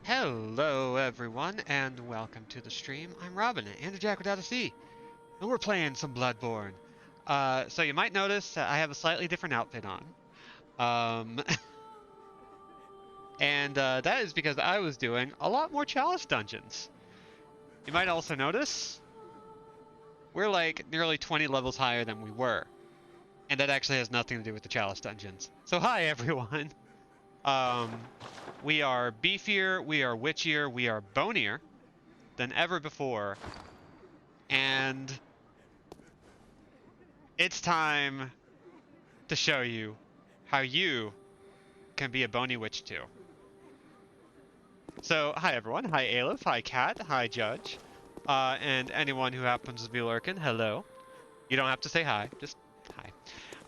Hello everyone, and welcome to the stream. I'm Robin, and agdq without a C, and we're playing some Bloodborne. So you might notice that I have a slightly different outfit on. Um, and that is because I was doing a lot more chalice dungeons. You might also notice we're like nearly 20 levels higher than we were. And that actually has nothing to do with the chalice dungeons. So hi everyone. We are beefier, we are witchier, we are bonier than ever before. And it's time to show you how you can be a bony witch too. So, hi everyone. Hi Aleph, hi Kat, hi Judge, and anyone who happens to be lurking, hello. You don't have to say hi, just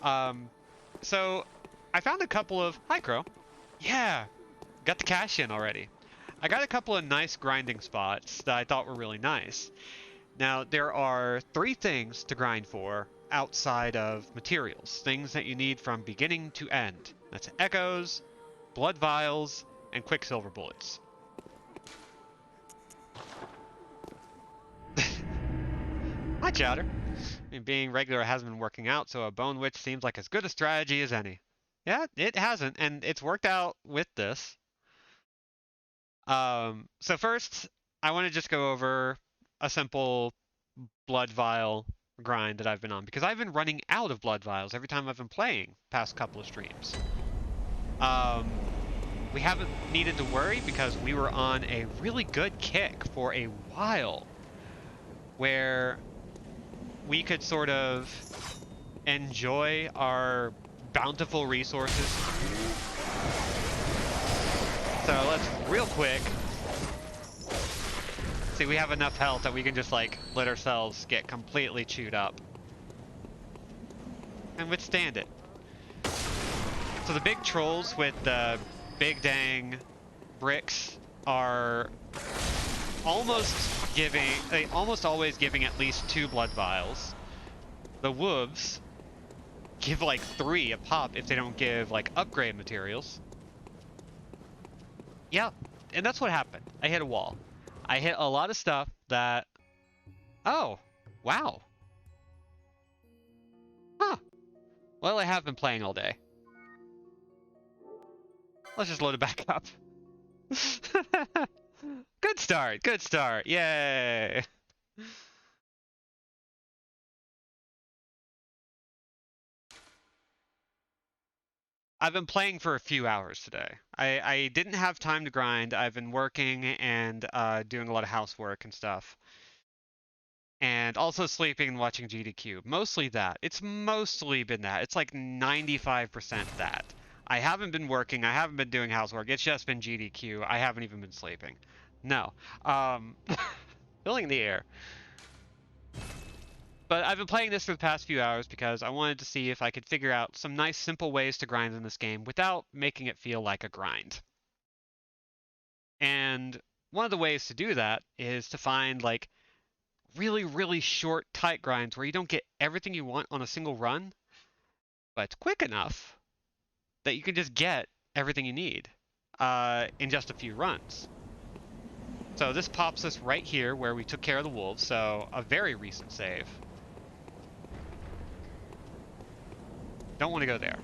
hi. So, I found a couple of... Hi Crow. Yeah, got the cash in already. I got a couple of nice grinding spots that I thought were really nice. Now, there are 3 things to grind for outside of materials, things that you need from beginning to end. That's echoes, blood vials, and quicksilver bullets. Hi, Chowder. I mean, being regular hasn't been working out, so a bone witch seems like as good a strategy as any. Yeah, it hasn't, and it's worked out with this. So first, I want to just go over a simple blood vial grind that I've been on, because I've been running out of blood vials every time I've been playing past couple of streams. We haven't needed to worry because we were on a really good kick for a while where we could sort of enjoy our bountiful resources. So let's real quick see, we have enough health that we can just like let ourselves get completely chewed up and withstand it. So the big trolls with the big dang bricks are almost always giving at least 2 blood vials. The wolves give like 3 a pop if they don't give like upgrade materials. Yeah, and that's what happened. I hit a wall. I hit a lot of stuff that... Oh, wow. Huh. Well, I have been playing all day. Let's just load it back up. Good start, good start. Yay. I've been playing for a few hours today. I didn't have time to grind. I've been working and doing a lot of housework and stuff. And also sleeping and watching agdq. Mostly that. It's mostly been that. It's like 95% that. I haven't been working. I haven't been doing housework. It's just been agdq. I haven't even been sleeping. No. Filling the air. But I've been playing this for the past few hours because I wanted to see if I could figure out some nice simple ways to grind in this game without making it feel like a grind. And one of the ways to do that is to find like really, really short, tight grinds where you don't get everything you want on a single run, but it's quick enough that you can just get everything you need in just a few runs. So this pops us right here where we took care of the wolves, so a very recent save. Don't want to go there.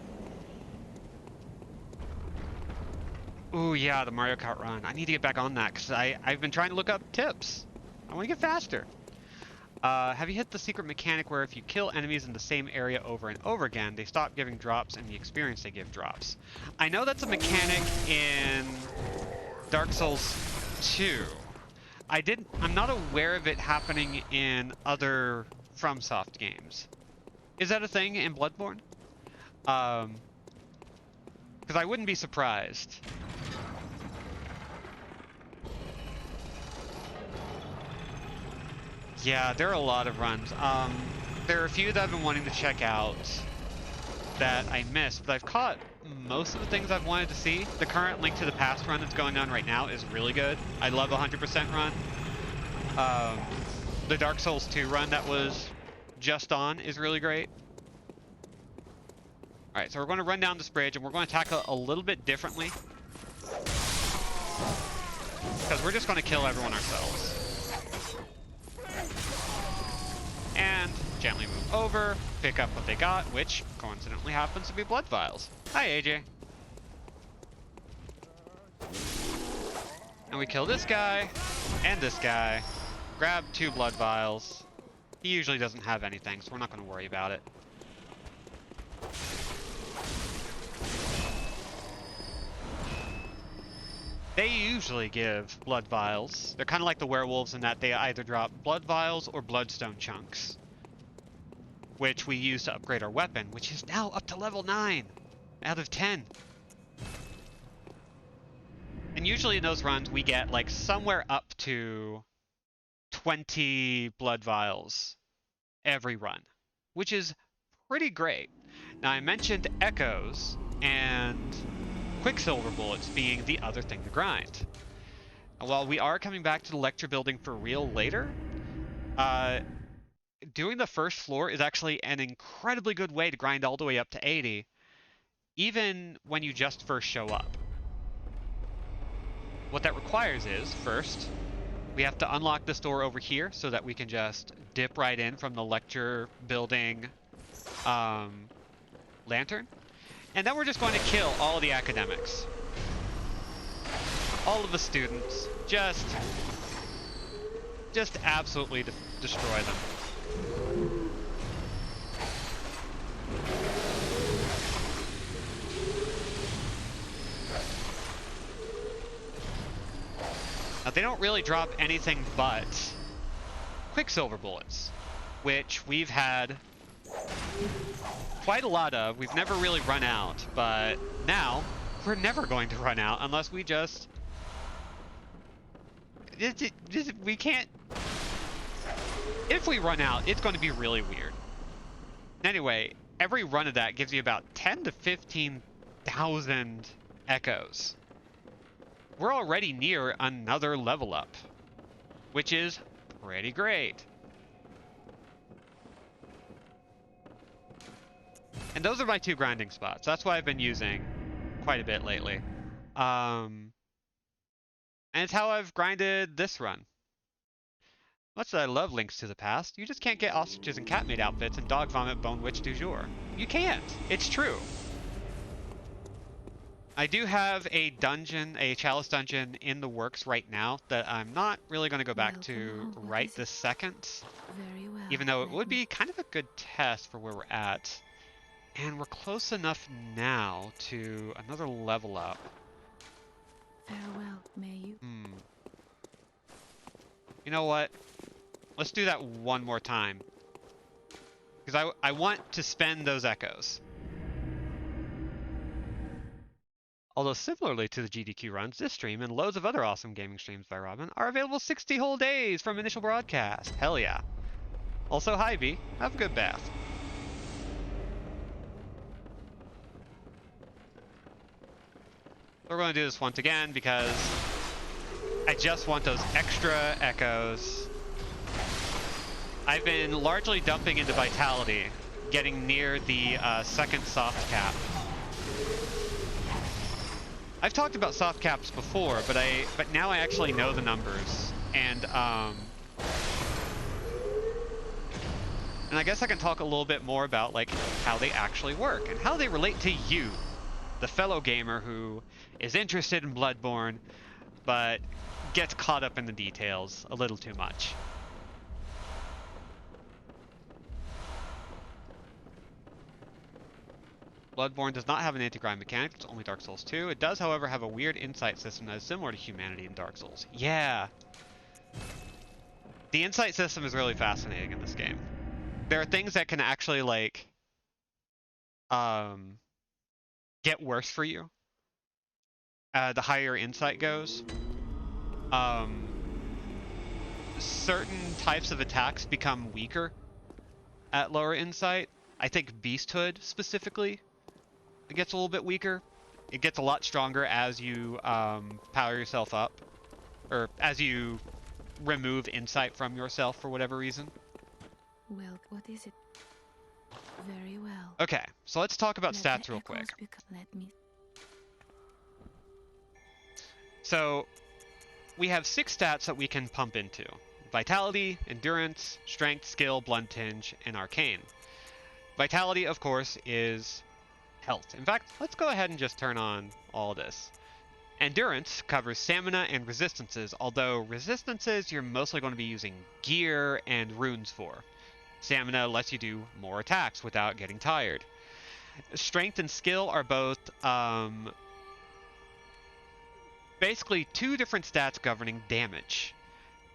Ooh, yeah, the Mario Kart run. I need to get back on that because I've been trying to look up tips. I want to get faster. Have you hit the secret mechanic where if you kill enemies in the same area over and over again, they stop giving drops and the experience they give drops? I know that's a mechanic in Dark Souls 2. I'm not aware of it happening in other FromSoft games. Is that a thing in Bloodborne? Because I wouldn't be surprised. Yeah, there are a lot of runs. There are a few that I've been wanting to check out that I missed, but I've caught most of the things I've wanted to see. The current Link to the Past run that's going on right now is really good. I love 100% run. The Dark Souls 2 run that was just on is really great. Alright, so we're going to run down this bridge and we're going to tackle it a little bit differently. because we're just going to kill everyone ourselves. And gently move over, pick up what they got, which coincidentally happens to be blood vials. Hi, AJ. And we kill this guy and this guy. Grab 2 blood vials. He usually doesn't have anything, so we're not going to worry about it. They usually give blood vials. They're kind of like the werewolves in that they either drop blood vials or bloodstone chunks, which we use to upgrade our weapon, which is now up to level 9 out of 10. And usually in those runs, we get like somewhere up to 20 blood vials every run, which is pretty great. Now, I mentioned echoes and quicksilver bullets being the other thing to grind. And while we are coming back to the lecture building for real later, doing the first floor is actually an incredibly good way to grind all the way up to 80, even when you just first show up. What that requires is, first, we have to unlock this door over here so that we can just dip right in from the lecture building lantern. And then we're just going to kill all the academics. All of the students. Just absolutely destroy them. Now, they don't really drop anything but quicksilver bullets, which we've had quite a lot of. We've never really run out, but now we're never going to run out unless we just we can't. If we run out, it's going to be really weird. Anyway, every run of that gives you about 10 to 15,000 echoes. We're already near another level up, which is pretty great. And those are my 2 grinding spots. That's what I've been using quite a bit lately. And it's how I've grinded this run. Much as I love links to the past, you just can't get ostriches and cat-made outfits and dog vomit bone witch du jour. You can't. It's true. I do have a dungeon, a chalice dungeon in the works right now that I'm not really going to go back to right this second. Very well. Even though it would be kind of a good test for where we're at. And we're close enough now to another level up. Farewell, may you. You know what? Let's do that one more time. Because I want to spend those echoes. Although similarly to the GDQ runs, this stream and loads of other awesome gaming streams by Robin are available 60 whole days from initial broadcast. Hell yeah. Also, hi B. Have a good bath. We're going to do this once again because I just want those extra echoes. I've been largely dumping into Vitality, getting near the second soft cap. I've talked about soft caps before, but now I actually know the numbers, and I guess I can talk a little bit more about like how they actually work and how they relate to you, the fellow gamer who is interested in Bloodborne, but gets caught up in the details a little too much. Bloodborne does not have an anti-grind mechanic, it's only Dark Souls 2. It does, however, have a weird insight system that is similar to humanity in Dark Souls. Yeah! The insight system is really fascinating in this game. There are things that can actually, like, get worse for you. The higher your insight goes. Certain types of attacks become weaker at lower insight. I think Beasthood, specifically, it gets a little bit weaker. It gets a lot stronger as you power yourself up, or as you remove insight from yourself for whatever reason. Well, what is it? Very well. Okay, so let's talk about stats real quick. Let me... So, we have 6 stats that we can pump into. Vitality, Endurance, Strength, Skill, Blunt Tinge, and Arcane. Vitality, of course, is health. In fact, let's go ahead and just turn on all this. Endurance covers stamina and resistances, although resistances you're mostly going to be using gear and runes for. Stamina lets you do more attacks without getting tired. Strength and skill are both basically 2 different stats governing damage.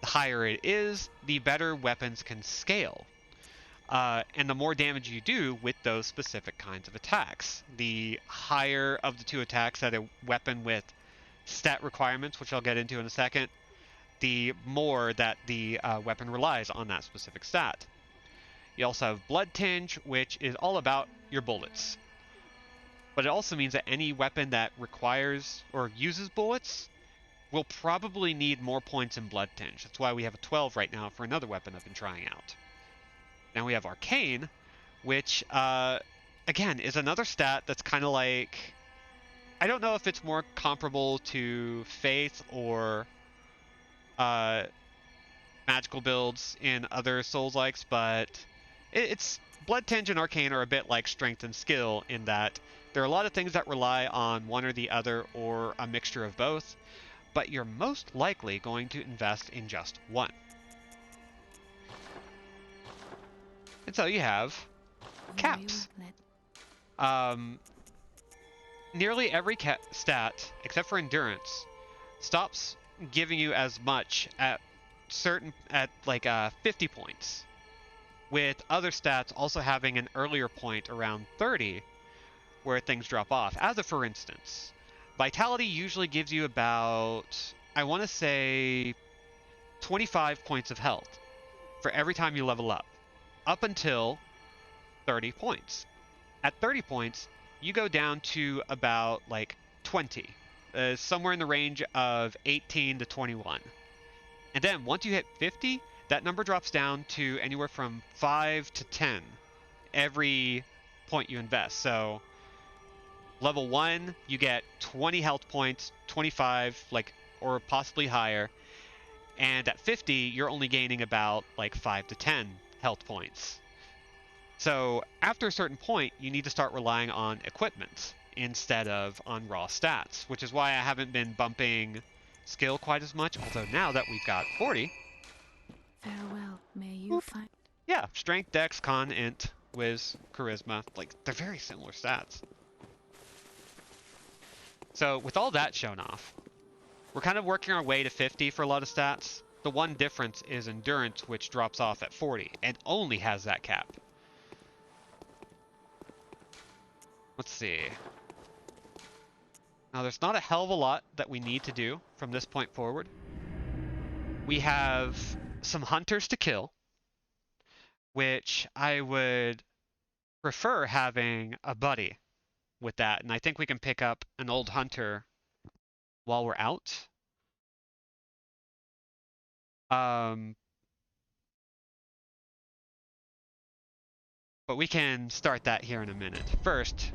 The higher it is, the better weapons can scale. And the more damage you do with those specific kinds of attacks. The higher of the 2 attacks that a weapon with stat requirements, which I'll get into in a second, the more that the weapon relies on that specific stat. You also have Blood Tinge, which is all about your bullets. But it also means that any weapon that requires or uses bullets will probably need more points in Blood Tinge. That's why we have a 12 right now for another weapon I've been trying out. Now we have Arcane, which, again, is another stat that's kind of like... I don't know if it's more comparable to Faith or magical builds in other Souls-likes, but it's... Blood Tinge and Arcane are a bit like Strength and Skill in that there are a lot of things that rely on one or the other or a mixture of both, but you're most likely going to invest in just one. And so you have caps. Nearly every stat, except for Endurance, stops giving you as much at 50 points, with other stats also having an earlier point around 30 where things drop off. As a for instance, Vitality usually gives you about, I want to say, 25 points of health for every time you level up until 30 points. At 30 points, you go down to about like 20, somewhere in the range of 18 to 21. And then once you hit 50, that number drops down to anywhere from 5 to 10 every point you invest. So level 1, you get 20 health points, 25, or possibly higher. And at 50, you're only gaining about 5 to 10 health points. So after a certain point, you need to start relying on equipment instead of on raw stats, which is why I haven't been bumping skill quite as much, although now that we've got 40... Farewell, may you find... Yeah, strength, dex, con, int, whiz, charisma. They're very similar stats. So with all that shown off, we're kind of working our way to 50 for a lot of stats. The one difference is endurance, which drops off at 40 and only has that cap. Let's see. Now, there's not a hell of a lot that we need to do from this point forward. We have some hunters to kill, which I would prefer having a buddy with that. And I think we can pick up an old hunter while we're out. But we can start that here in a minute. First,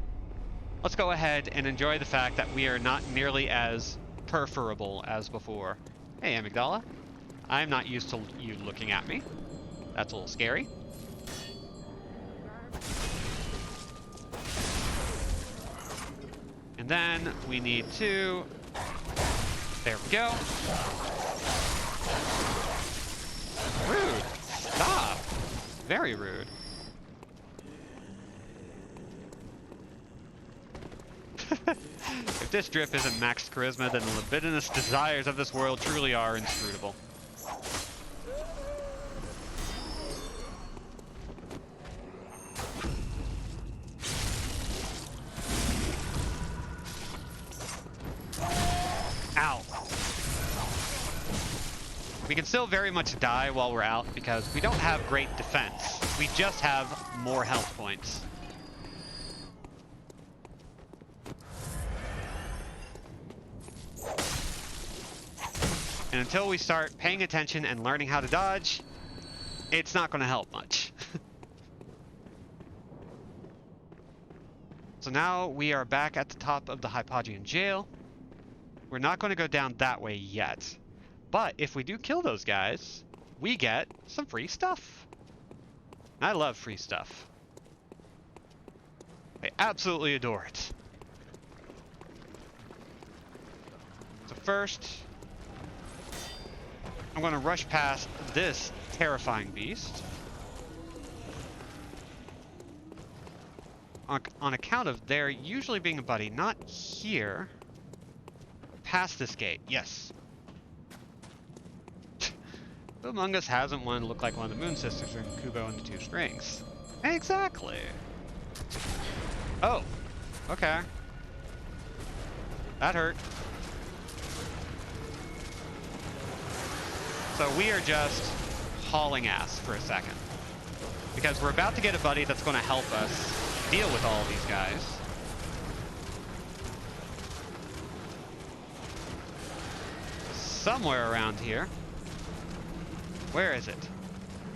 let's go ahead and enjoy the fact that we are not nearly as preferable as before. Hey, Amygdala. I'm not used to you looking at me. That's a little scary. And then we need to... There we go. Rude. Stop. Very rude. If this drip isn't max charisma, then the libidinous desires of this world truly are inscrutable. Ow. We can still very much die while we're out because we don't have great defense. We just have more health points. And until we start paying attention and learning how to dodge, it's not going to help much. So now we are back at the top of the Hypogean jail. We're not going to go down that way yet, But if we do kill those guys, we get some free stuff. I love free stuff. I absolutely adore it. So first, I'm going to rush past this terrifying beast. On account of there usually being a buddy. Not here. Past this gate, yes. Who among us hasn't wanted to look like one of the Moon Sisters in Kubo and the Two Strings? Exactly. Oh, okay. That hurt. So we are just hauling ass for a second. Because we're about to get a buddy that's going to help us deal with all of these guys. Somewhere around here. Where is it?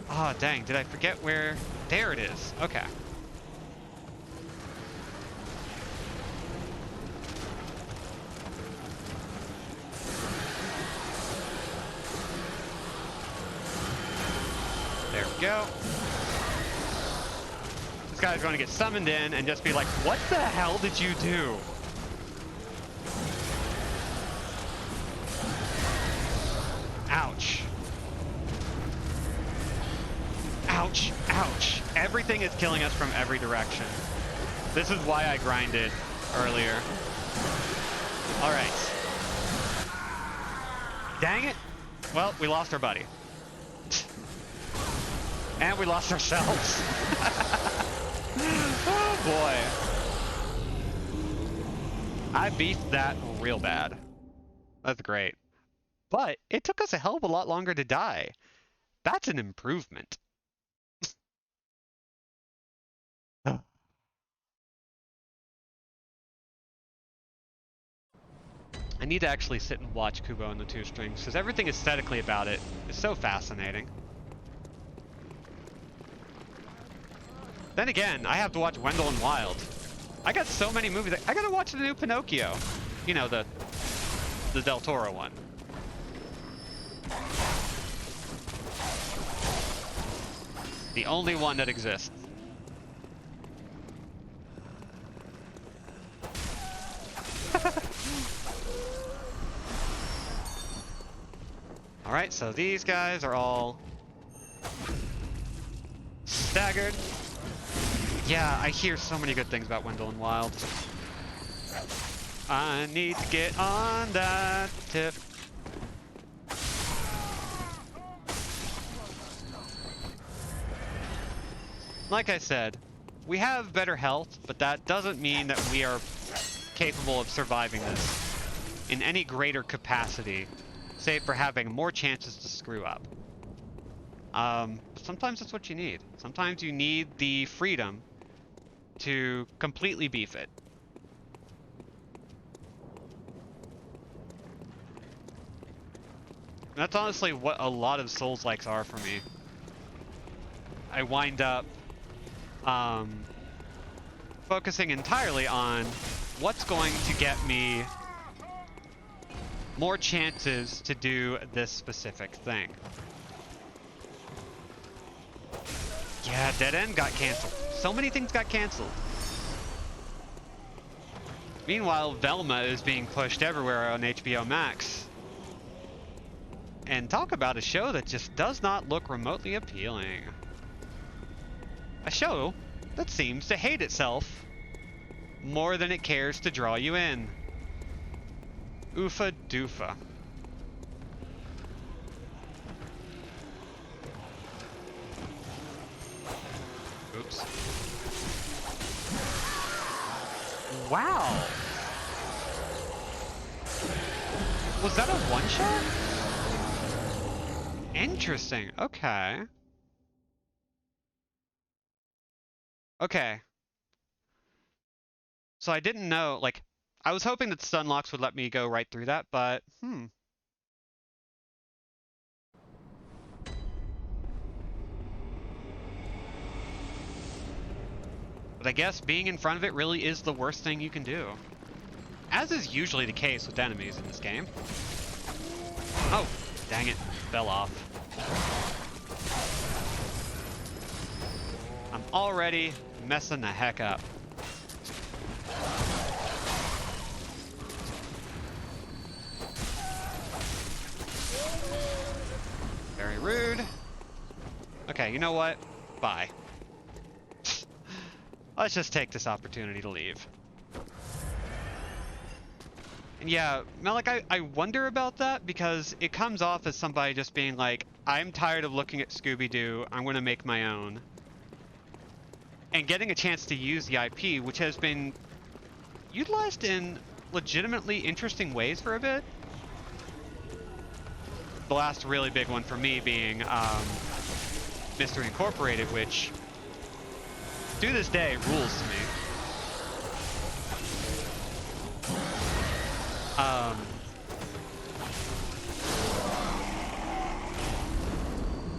Oh, dang, did I forget where? There it is. Okay. There we go. This guy's going to get summoned in and just be like, what the hell did you do? Ouch. Ouch, ouch. Everything is killing us from every direction. This is why I grinded earlier. Alright. Dang it. Well, we lost our buddy. And we lost ourselves. Oh boy. I beefed that real bad. That's great. But it took us a hell of a lot longer to die. That's an improvement. I need to actually sit and watch Kubo and the Two Strings, because everything aesthetically about it is so fascinating. Then again, I have to watch Wendell and Wild. I got so many movies. I gotta watch the new Pinocchio. You know, the Del Toro one. The only one that exists. Alright, so these guys are all staggered. Yeah, I hear so many good things about Wendell and Wild. I need to get on that tip. Like I said, we have better health, but that doesn't mean that we are capable of surviving this in any greater capacity, save for having more chances to screw up. Sometimes that's what you need. Sometimes you need the freedom to completely beef it. That's honestly what a lot of Souls-likes are for me. I wind up focusing entirely on what's going to get me more chances to do this specific thing. Yeah, Dead End got canceled. So many things got canceled. Meanwhile, Velma is being pushed everywhere on HBO Max. And talk about a show that just does not look remotely appealing. A show that seems to hate itself more than it cares to draw you in. Oofa doofa. Oops. Wow. Was that a one-shot? Interesting. Okay. Okay. So I didn't know, like, I was hoping that stun locks would let me go right through that, but, But I guess being in front of it really is the worst thing you can do. As is usually the case with enemies in this game. Oh, Dang it, fell off. I'm already messing the heck up. Very rude. Okay, you know what? Bye. Let's just take this opportunity to leave. And yeah, Malik, I wonder about that because it comes off as somebody just being like, I'm tired of looking at Scooby-Doo, I'm going to make my own. And getting a chance to use the IP, which has been utilized in legitimately interesting ways for a bit. The last really big one for me being Mystery Incorporated, which to this day rules to me.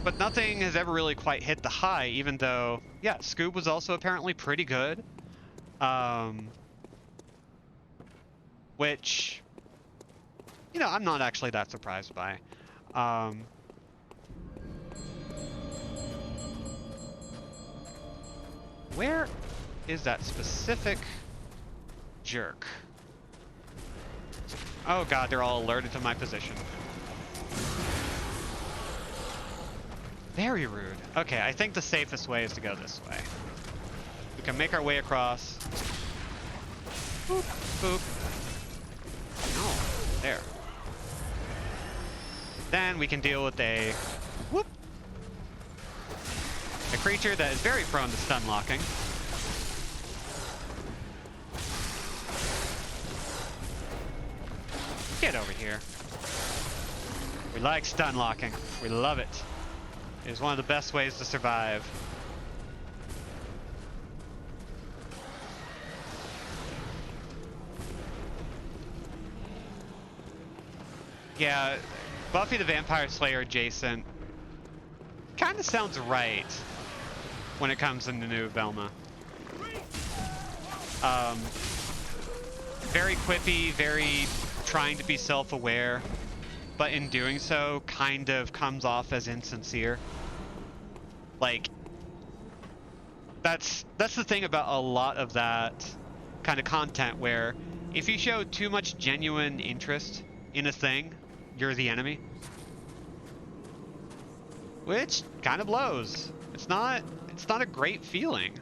But nothing has ever really quite hit the high, even though, yeah, Scoob was also apparently pretty good. Which, you know, I'm not actually that surprised by. Where is that specific jerk? Oh god, they're all alerted to my position. Very rude. Okay, I think the safest way is to go this way. We can make our way across. Boop, boop. No, there. Then we can deal with a whoop. A creature that is very prone to stun locking. Get over here. We like stun locking. We love it. It is one of the best ways to survive. Yeah, Buffy the Vampire Slayer adjacent kind of sounds right when it comes into New Velma. Very quippy, very trying to be self-aware, but in doing so kind of comes off as insincere. Like, that's the thing about a lot of that kind of content, where if you show too much genuine interest in a thing, you're the enemy. Which kind of blows. It's not a great feeling.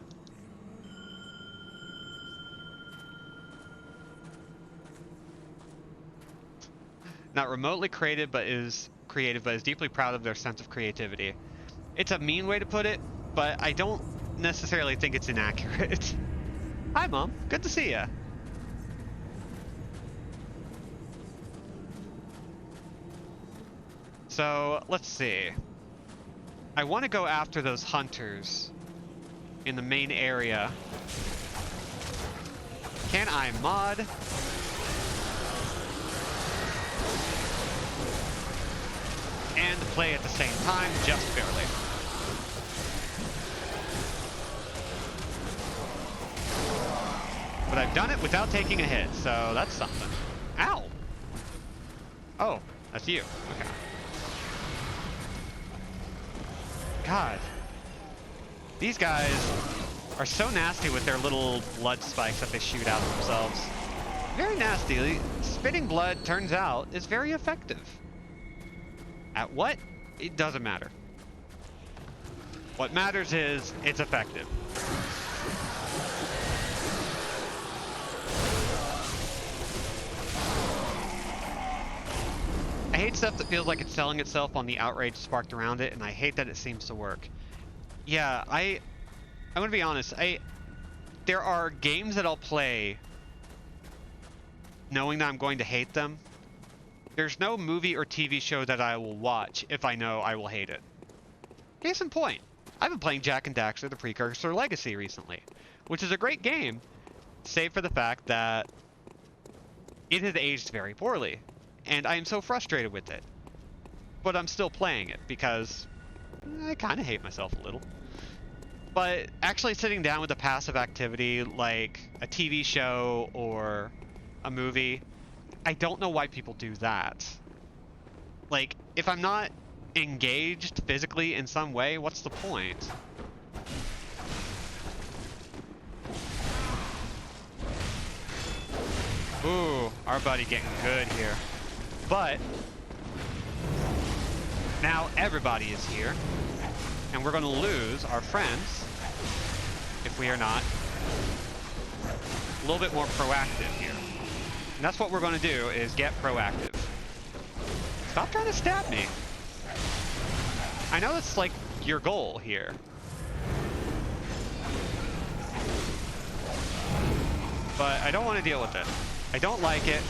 Not remotely creative, but is deeply proud of their sense of creativity. It's a mean way to put it, but I don't necessarily think it's inaccurate. Hi, Mom. Good to see ya. So, let's see. I want to go after those hunters in the main area. Can I mod? And play at the same time, just barely. But I've done it without taking a hit, so that's something. Ow! Oh, that's you. Okay. God. These guys are so nasty with their little blood spikes that they shoot out of themselves. Very nasty. Spitting blood, turns out, is very effective. At what? It doesn't matter. What matters is it's effective. I hate stuff that feels like it's selling itself on the outrage sparked around it, and I hate that it seems to work. Yeah, I'm gonna be honest. There are games that I'll play knowing that I'm going to hate them. There's no movie or TV show that I will watch if I know I will hate it. Case in point, I've been playing Jak and Daxter: The Precursor Legacy recently, which is a great game, save for the fact that it has aged very poorly, and I am so frustrated with it. But I'm still playing it because I kind of hate myself a little. But actually sitting down with a passive activity like a TV show or a movie, I don't know why people do that. like, if I'm not engaged physically in some way, what's the point? Ooh, our buddy getting good here. But now everybody is here, and we're going to lose our friends if we are not a little bit more proactive here. And that's what we're going to do, is get proactive. Stop trying to stab me. I know that's like your goal here. But I don't want to deal with it. I don't like it.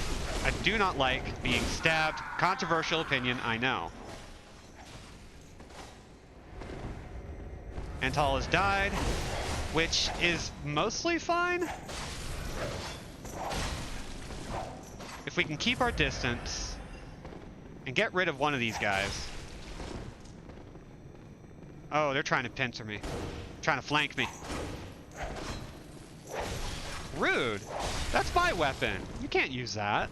I do not like being stabbed. Controversial opinion, I know. Antal has died, which is mostly fine. If we can keep our distance and get rid of one of these guys. Oh, they're trying to pincer me. Trying to flank me. Rude. That's my weapon. You can't use that.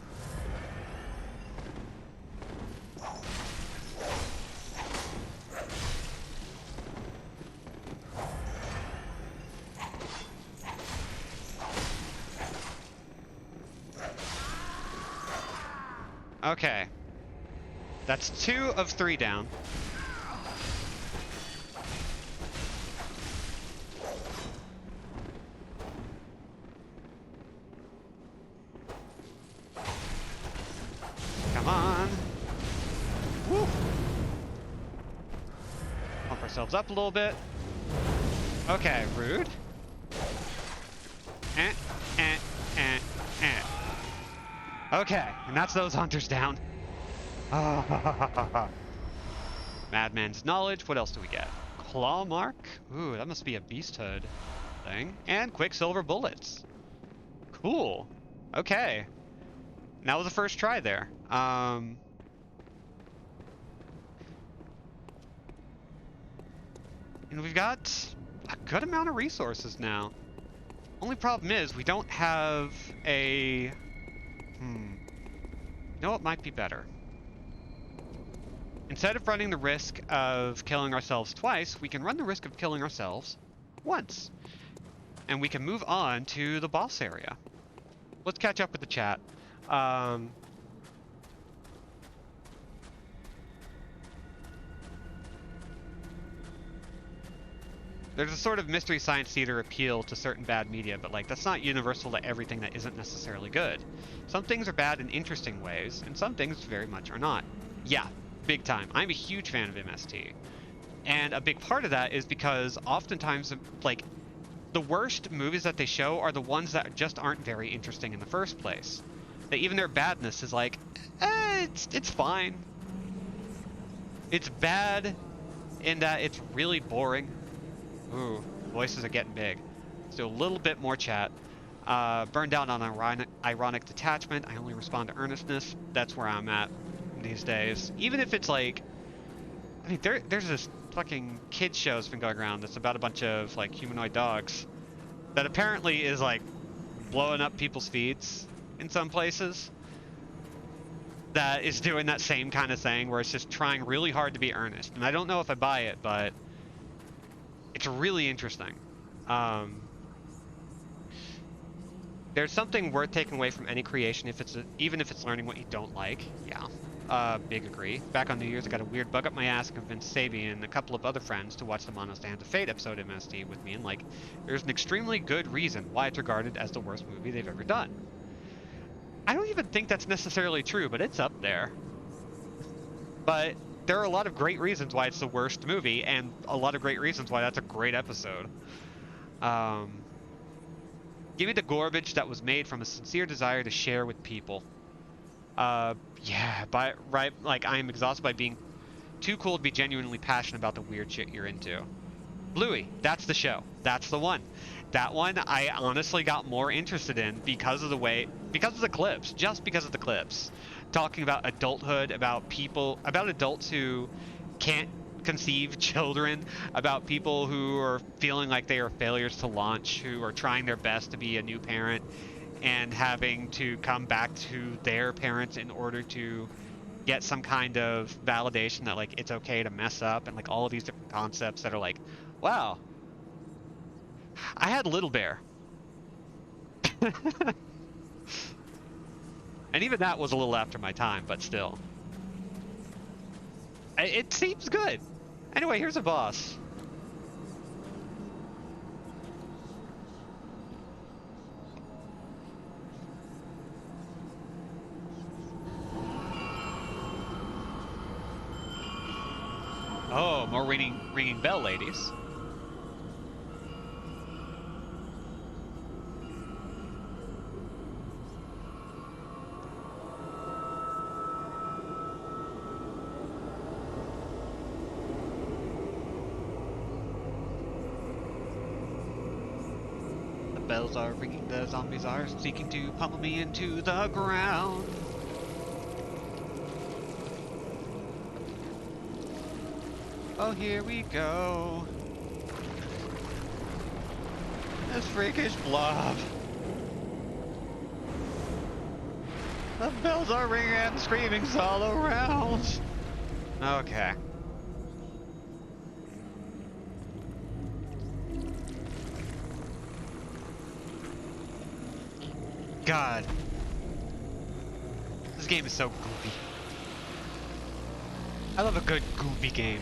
Okay. That's 2 of 3 down. Come on. Woo. Pump ourselves up a little bit. Okay, rude. Okay, and that's those hunters down. Madman's knowledge. What else do we get? Claw mark. Ooh, that must be a beast hood thing. And quicksilver bullets. Cool. Okay. And that was the first try there. And we've got a good amount of resources now. Only problem is we don't have a... You know what might be better? Instead of running the risk of killing ourselves twice, we can run the risk of killing ourselves once. And we can move on to the boss area. Let's catch up with the chat. There's a sort of Mystery Science Theater appeal to certain bad media, but like that's not universal to everything that isn't necessarily good. Some things are bad in interesting ways, and some things very much are not. Yeah, big time. I'm a huge fan of MST. And a big part of that is because oftentimes, like, the worst movies that they show are the ones that just aren't very interesting in the first place. That even their badness is like, it's fine. It's bad in that it's really boring. Ooh, voices are getting big. Let's do a little bit more chat. Burn down on ironic detachment. I only respond to earnestness. That's where I'm at these days. Even if it's like... I mean, there's this fucking kids show that's been going around that's about a bunch of, like, humanoid dogs that apparently is, like, blowing up people's feeds in some places. That is doing that same kind of thing where it's just trying really hard to be earnest. And I don't know if I buy it, but... it's really interesting. There's something worth taking away from any creation even if it's learning what you don't like. Yeah, big agree. Back on New Year's, I got a weird bug up my ass and convinced Sabi and a couple of other friends to watch the Mono's Hands of Fate episode of MST with me, and like, there's an extremely good reason why it's regarded as the worst movie they've ever done. I don't even think that's necessarily true, but it's up there. But there are a lot of great reasons why it's the worst movie, and a lot of great reasons why that's a great episode. Give me the garbage that was made from a sincere desire to share with people. Yeah, right, like, I am exhausted by being too cool to be genuinely passionate about the weird shit you're into. Bluey, that's the show. That's the one. That one I honestly got more interested in because of the clips, just because of the clips. Talking about adulthood, about adults who can't conceive children, about people who are feeling like they are failures to launch, who are trying their best to be a new parent and having to come back to their parents in order to get some kind of validation that like it's okay to mess up, and like all of these different concepts that are like, wow, I had Little Bear. And even that was a little after my time, but still. It seems good. Anyway, here's a boss. Oh, more ringing bell ladies. The bells are ringing, the zombies are seeking to pummel me into the ground. Oh, here we go. This freakish blob. The bells are ringing and screaming's all around. Okay. God. This game is so goopy. I love a good goopy game.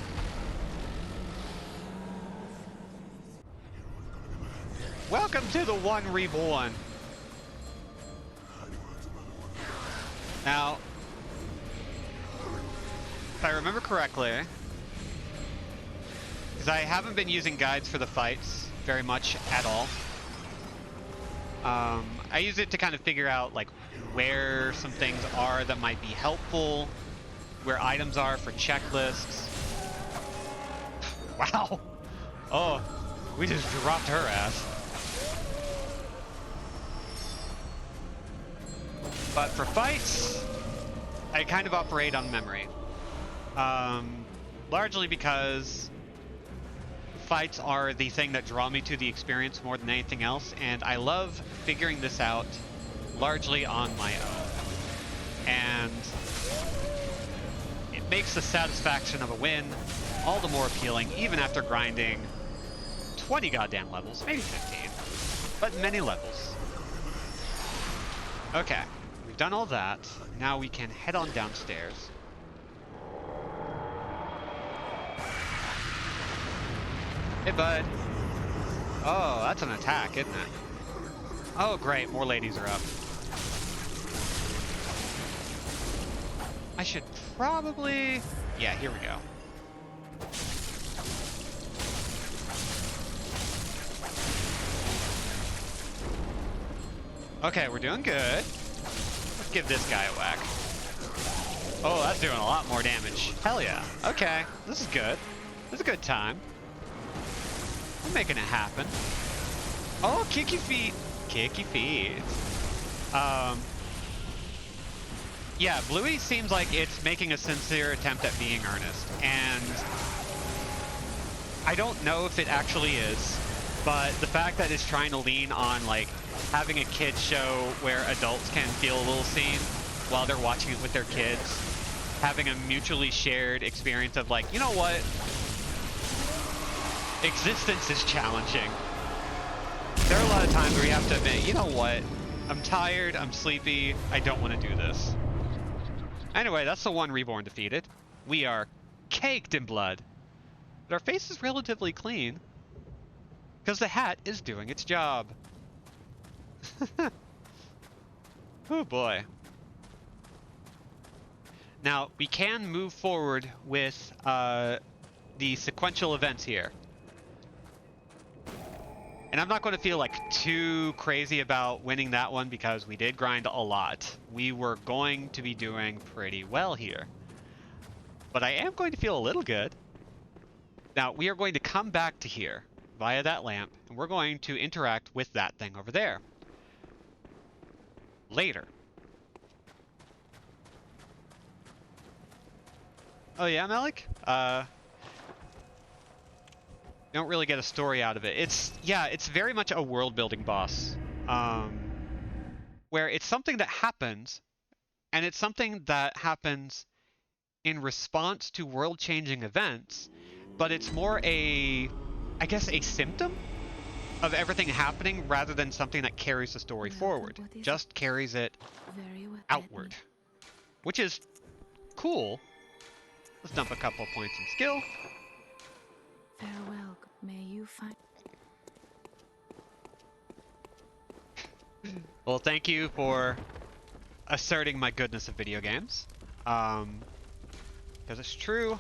Welcome to the One Reborn. Now, if I remember correctly, because I haven't been using guides for the fights very much at all. I use it to kind of figure out like where some things are that might be helpful, where items are for checklists. Wow. Oh, we just dropped her ass. But for fights, I kind of operate on memory. Largely because fights are the thing that draw me to the experience more than anything else, and I love figuring this out largely on my own. And it makes the satisfaction of a win all the more appealing, even after grinding 20 goddamn levels, maybe 15, but many levels. Okay, we've done all that. Now we can head on downstairs. Hey, bud. Oh, that's an attack, isn't it? Oh, great. More ladies are up. I should probably... Yeah, here we go. Okay, we're doing good. Let's give this guy a whack. Oh, that's doing a lot more damage. Hell yeah. Okay, this is good. This is a good time. We're making it happen. Oh, kicky feet. Kicky feet. Yeah, Bluey seems like it's making a sincere attempt at being earnest. And I don't know if it actually is, but the fact that it's trying to lean on, like, having a kid show where adults can feel a little seen while they're watching it with their kids, having a mutually shared experience of, like, you know what? Existence is challenging. There are a lot of times where you have to admit, you know what? I'm tired, I'm sleepy, I don't want to do this. Anyway, that's the One Reborn defeated. We are caked in blood. But our face is relatively clean, because the hat is doing its job. Oh boy. Now, we can move forward with the sequential events here. And I'm not going to feel like too crazy about winning that one because we did grind a lot. We were going to be doing pretty well here. But I am going to feel a little good. Now, we are going to come back to here via that lamp, and we're going to interact with that thing over there later. Oh yeah, Malik? Don't really get a story out of it. It's very much a world-building boss. Where it's something that happens, and it's something that happens in response to world-changing events, but it's more I guess, a symptom of everything happening rather than something that carries the story forward. Just carries it Very well. outward, which is cool. Let's dump a couple points in skill. Farewell. May you find. Well, thank you for asserting my goodness of video games. Because it's true.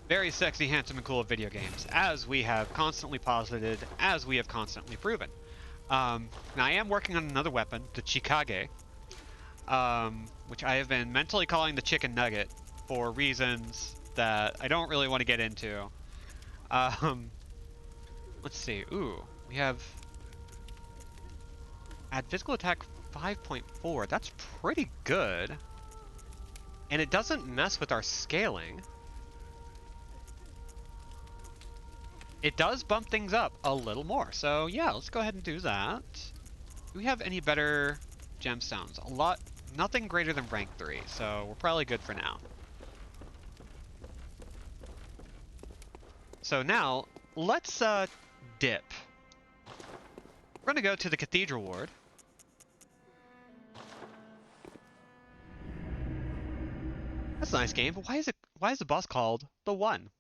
Very sexy, handsome, and cool video games, as we have constantly posited, as we have constantly proven. Now, I am working on another weapon, the Chikage, which I have been mentally calling the Chicken Nugget for reasons that I don't really want to get into. Let's see. Ooh, we have... Add physical attack 5.4. That's pretty good. And it doesn't mess with our scaling. It does bump things up a little more. So yeah, let's go ahead and do that. Do we have any better gemstones? A lot. Nothing greater than rank 3. So we're probably good for now. So now, let's dip. We're gonna go to the Cathedral Ward. That's a nice game, but why is the boss called the One?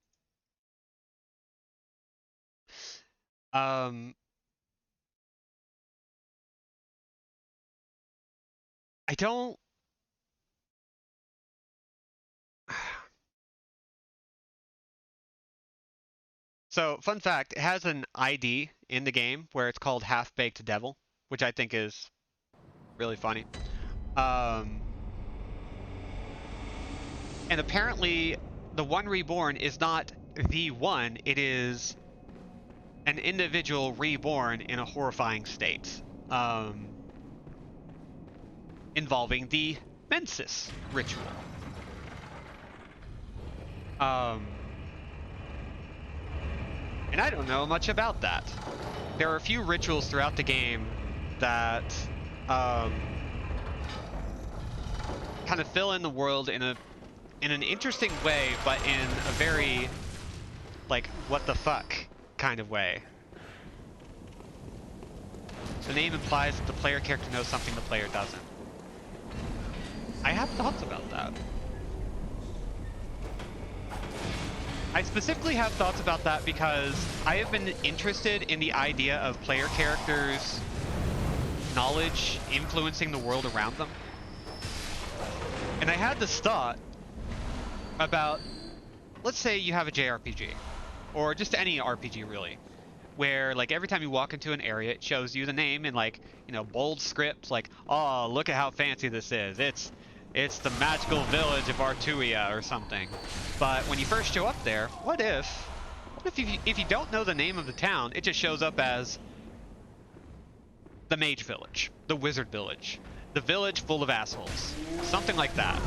I don't... So, fun fact, it has an ID in the game where it's called Half-Baked Devil, which I think is really funny. And apparently, the One Reborn is not the One, it is an individual reborn in a horrifying state. Involving the Mensis ritual. And I don't know much about that. There are a few rituals throughout the game that kind of fill in the world in an interesting way, but in a very, like, what the fuck kind of way. The name implies that the player character knows something the player doesn't. I have thoughts about that. I specifically have thoughts about that because I have been interested in the idea of player characters' knowledge influencing the world around them. And I had this thought about, let's say you have a JRPG, or just any RPG really, where like every time you walk into an area, it shows you the name in like, you know, bold script, like, oh, look at how fancy this is. It's the magical village of Artuia or something. But when you first show up there, what if you don't know the name of the town, it just shows up as the Mage Village, the Wizard Village, the village full of assholes, something like that.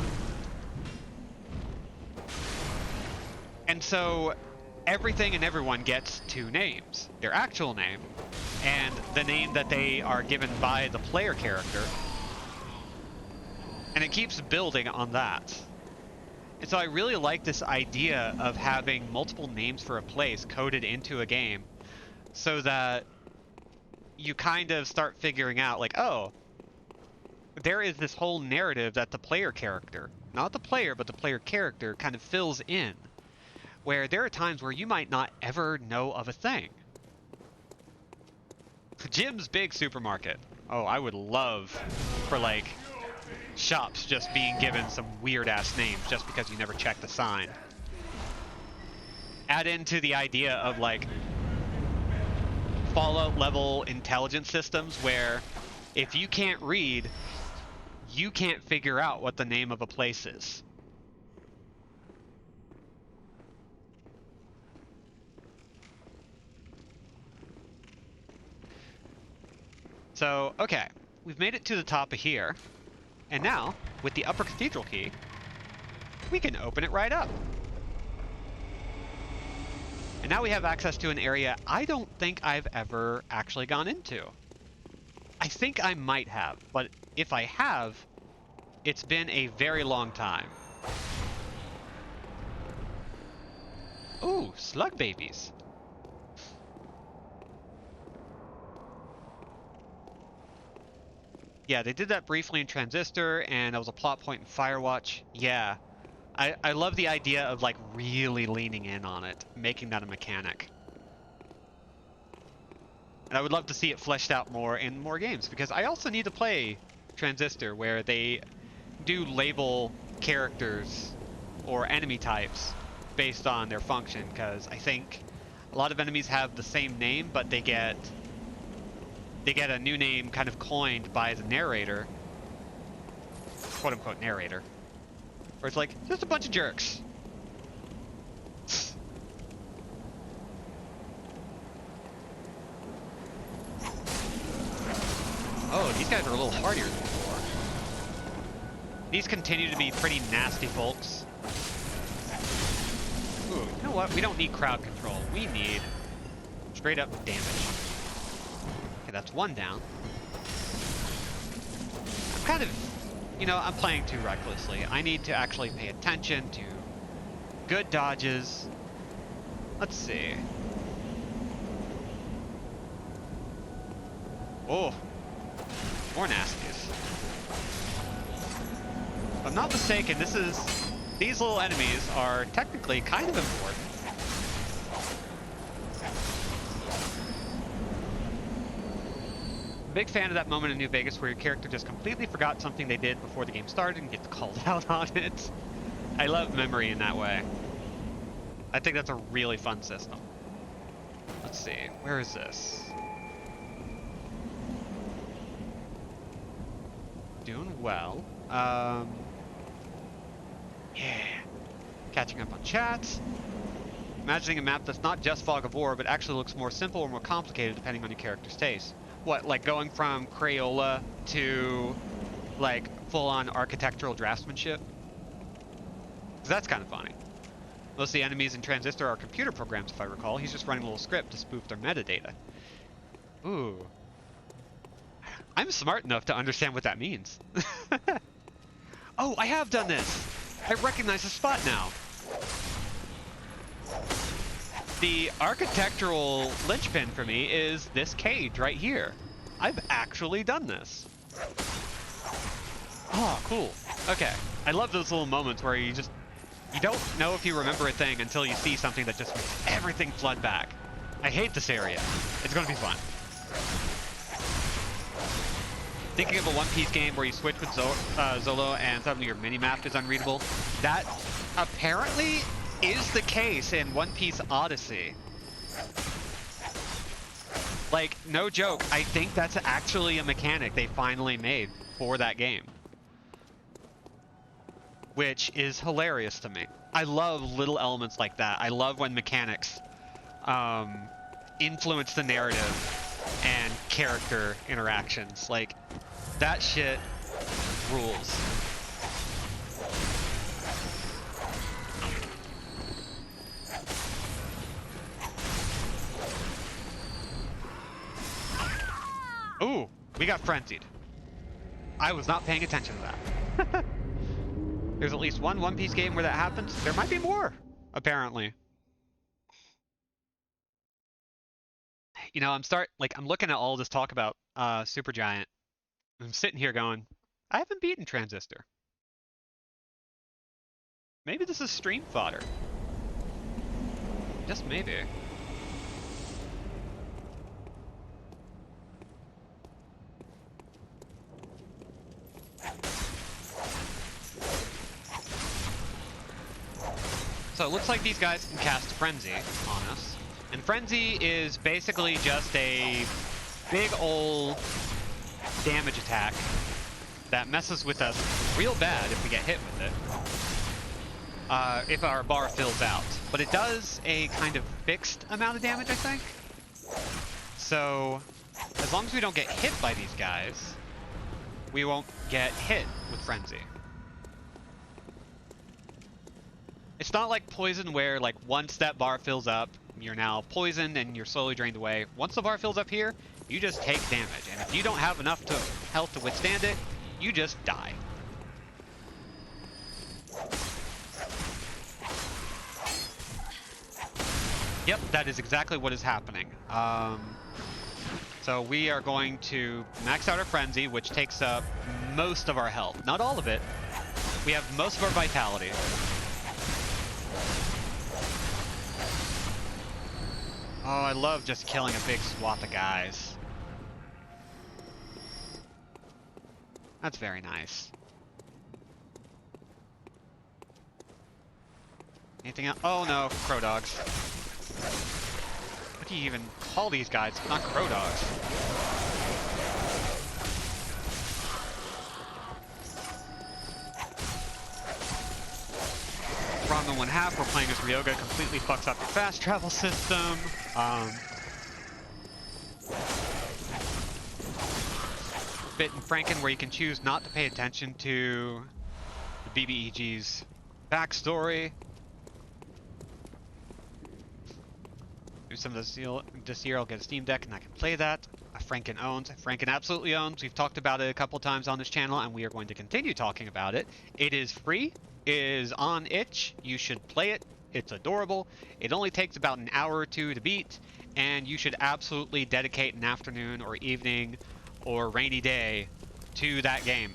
And so everything and everyone gets two names, their actual name and the name that they are given by the player character. And it keeps building on that. And so I really like this idea of having multiple names for a place coded into a game so that you kind of start figuring out like, oh, there is this whole narrative that the player character, not the player, but the player character kind of fills in, where there are times where you might not ever know of a thing. Jim's Big Supermarket. Oh, I would love for like shops just being given some weird ass names just because you never checked the sign. Add into the idea of like Fallout level intelligence systems where if you can't read, you can't figure out what the name of a place is. So, okay, we've made it to the top of here. And now, with the upper cathedral key, we can open it right up. And now we have access to an area I don't think I've ever actually gone into. I think I might have, but if I have, it's been a very long time. Ooh, slug babies. Yeah, they did that briefly in Transistor, and that was a plot point in Firewatch. Yeah. I love the idea of like really leaning in on it, making that a mechanic. And I would love to see it fleshed out more in more games, because I also need to play Transistor where they do label characters or enemy types based on their function, because I think a lot of enemies have the same name, but they get a new name kind of coined by the narrator, quote unquote narrator, where it's like, just a bunch of jerks. Oh, these guys are a little hardier than before. These continue to be pretty nasty folks. Ooh, you know what? We don't need crowd control. We need straight up damage. Okay, that's one down. I'm kind of, you know, I'm playing too recklessly. I need to actually pay attention to good dodges. Let's see. Oh, more nasties. If I'm not mistaken, these little enemies are technically kind of important. Big fan of that moment in New Vegas where your character just completely forgot something they did before the game started and gets called out on it. I love memory in that way. I think that's a really fun system. Let's see, where is this? Doing well. Yeah. Catching up on chat. Imagining a map that's not just Fog of War, but actually looks more simple or more complicated depending on your character's taste. What, like going from Crayola to, like, full-on architectural draftsmanship? 'Cause that's kind of funny. Most of the enemies in Transistor are computer programs, if I recall. He's just running a little script to spoof their metadata. Ooh. I'm smart enough to understand what that means. Oh, I have done this! I recognize the spot now. The architectural linchpin for me is this cage right here. I've actually done this. Oh, cool. Okay. I love those little moments where you don't know if you remember a thing until you see something that just makes everything flood back. I hate this area. It's gonna be fun. Thinking of a One Piece game where you switch with Zolo and suddenly your minimap is unreadable. That apparently is the case in One Piece Odyssey. Like, no joke, I think that's actually a mechanic they finally made for that game. Which is hilarious to me. I love little elements like that. I love when mechanics influence the narrative and character interactions. Like, that shit rules. Ooh, we got frenzied. I was not paying attention to that. There's at least one Piece game where that happens. There might be more, apparently. You know, I'm looking at all this talk about Supergiant. I'm sitting here going, I haven't beaten Transistor. Maybe this is stream fodder. Just maybe. So it looks like these guys can cast Frenzy on us. And Frenzy is basically just a big ol' damage attack that messes with us real bad if we get hit with it. If our bar fills out. But it does a kind of fixed amount of damage, I think. So, as long as we don't get hit by these guys, we won't get hit with Frenzy. It's not like Poison where, like, once that bar fills up, you're now poisoned and you're slowly drained away. Once the bar fills up here, you just take damage. And if you don't have enough health to withstand it, you just die. Yep, that is exactly what is happening. So we are going to max out our frenzy, which takes up most of our health. Not all of it. We have most of our vitality. Oh, I love just killing a big swath of guys. That's very nice. Anything else? Oh no, crow dogs. What do you even call these guys? Not crow dogs. Problem 1/2, we're playing as Ryoga, completely fucks up your fast travel system. Bit in Franken where you can choose not to pay attention to the BBEG's backstory. Do some of this year I'll get a Steam Deck and I can play that. Franken owns. Franken absolutely owns. We've talked about it a couple times on this channel and we are going to continue talking about it. It is free. It is on itch. You should play it. It's adorable. It only takes about an hour or two to beat, and you should absolutely dedicate an afternoon or evening or rainy day to that game.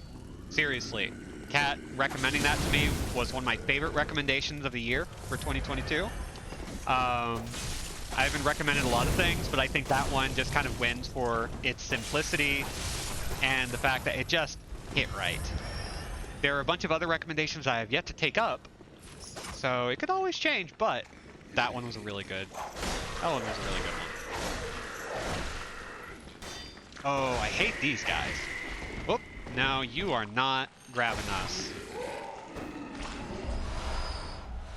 Seriously. Kat recommending that to me was one of my favorite recommendations of the year for 2022. I've been recommended a lot of things, but I think that one just kind of wins for its simplicity and the fact that it just hit right. There are a bunch of other recommendations I have yet to take up, so it could always change, but that one was a really good. That one was a really good one. Oh, I hate these guys. Whoop, no, you are not grabbing us.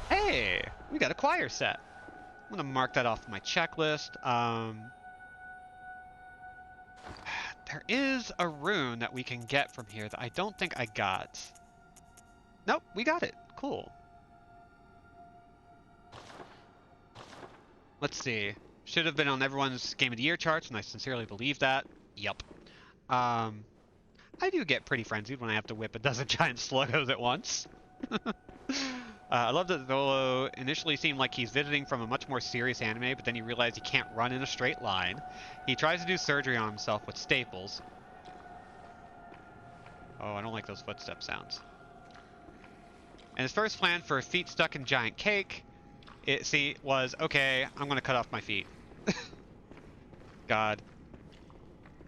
Hey, we got a choir set. I'm gonna mark that off my checklist. There is a rune that we can get from here that I don't think I got. Nope, we got it. Cool. Let's see. Should have been on everyone's Game of the Year charts, and I sincerely believe that. Yup. I do get pretty frenzied when I have to whip a dozen giant sluggos at once. I love that Zolo initially seemed like he's visiting from a much more serious anime, but then you realize he can't run in a straight line. He tries to do surgery on himself with staples. Oh, I don't like those footstep sounds. And his first plan for feet stuck in giant cake, was, okay, I'm gonna cut off my feet. God.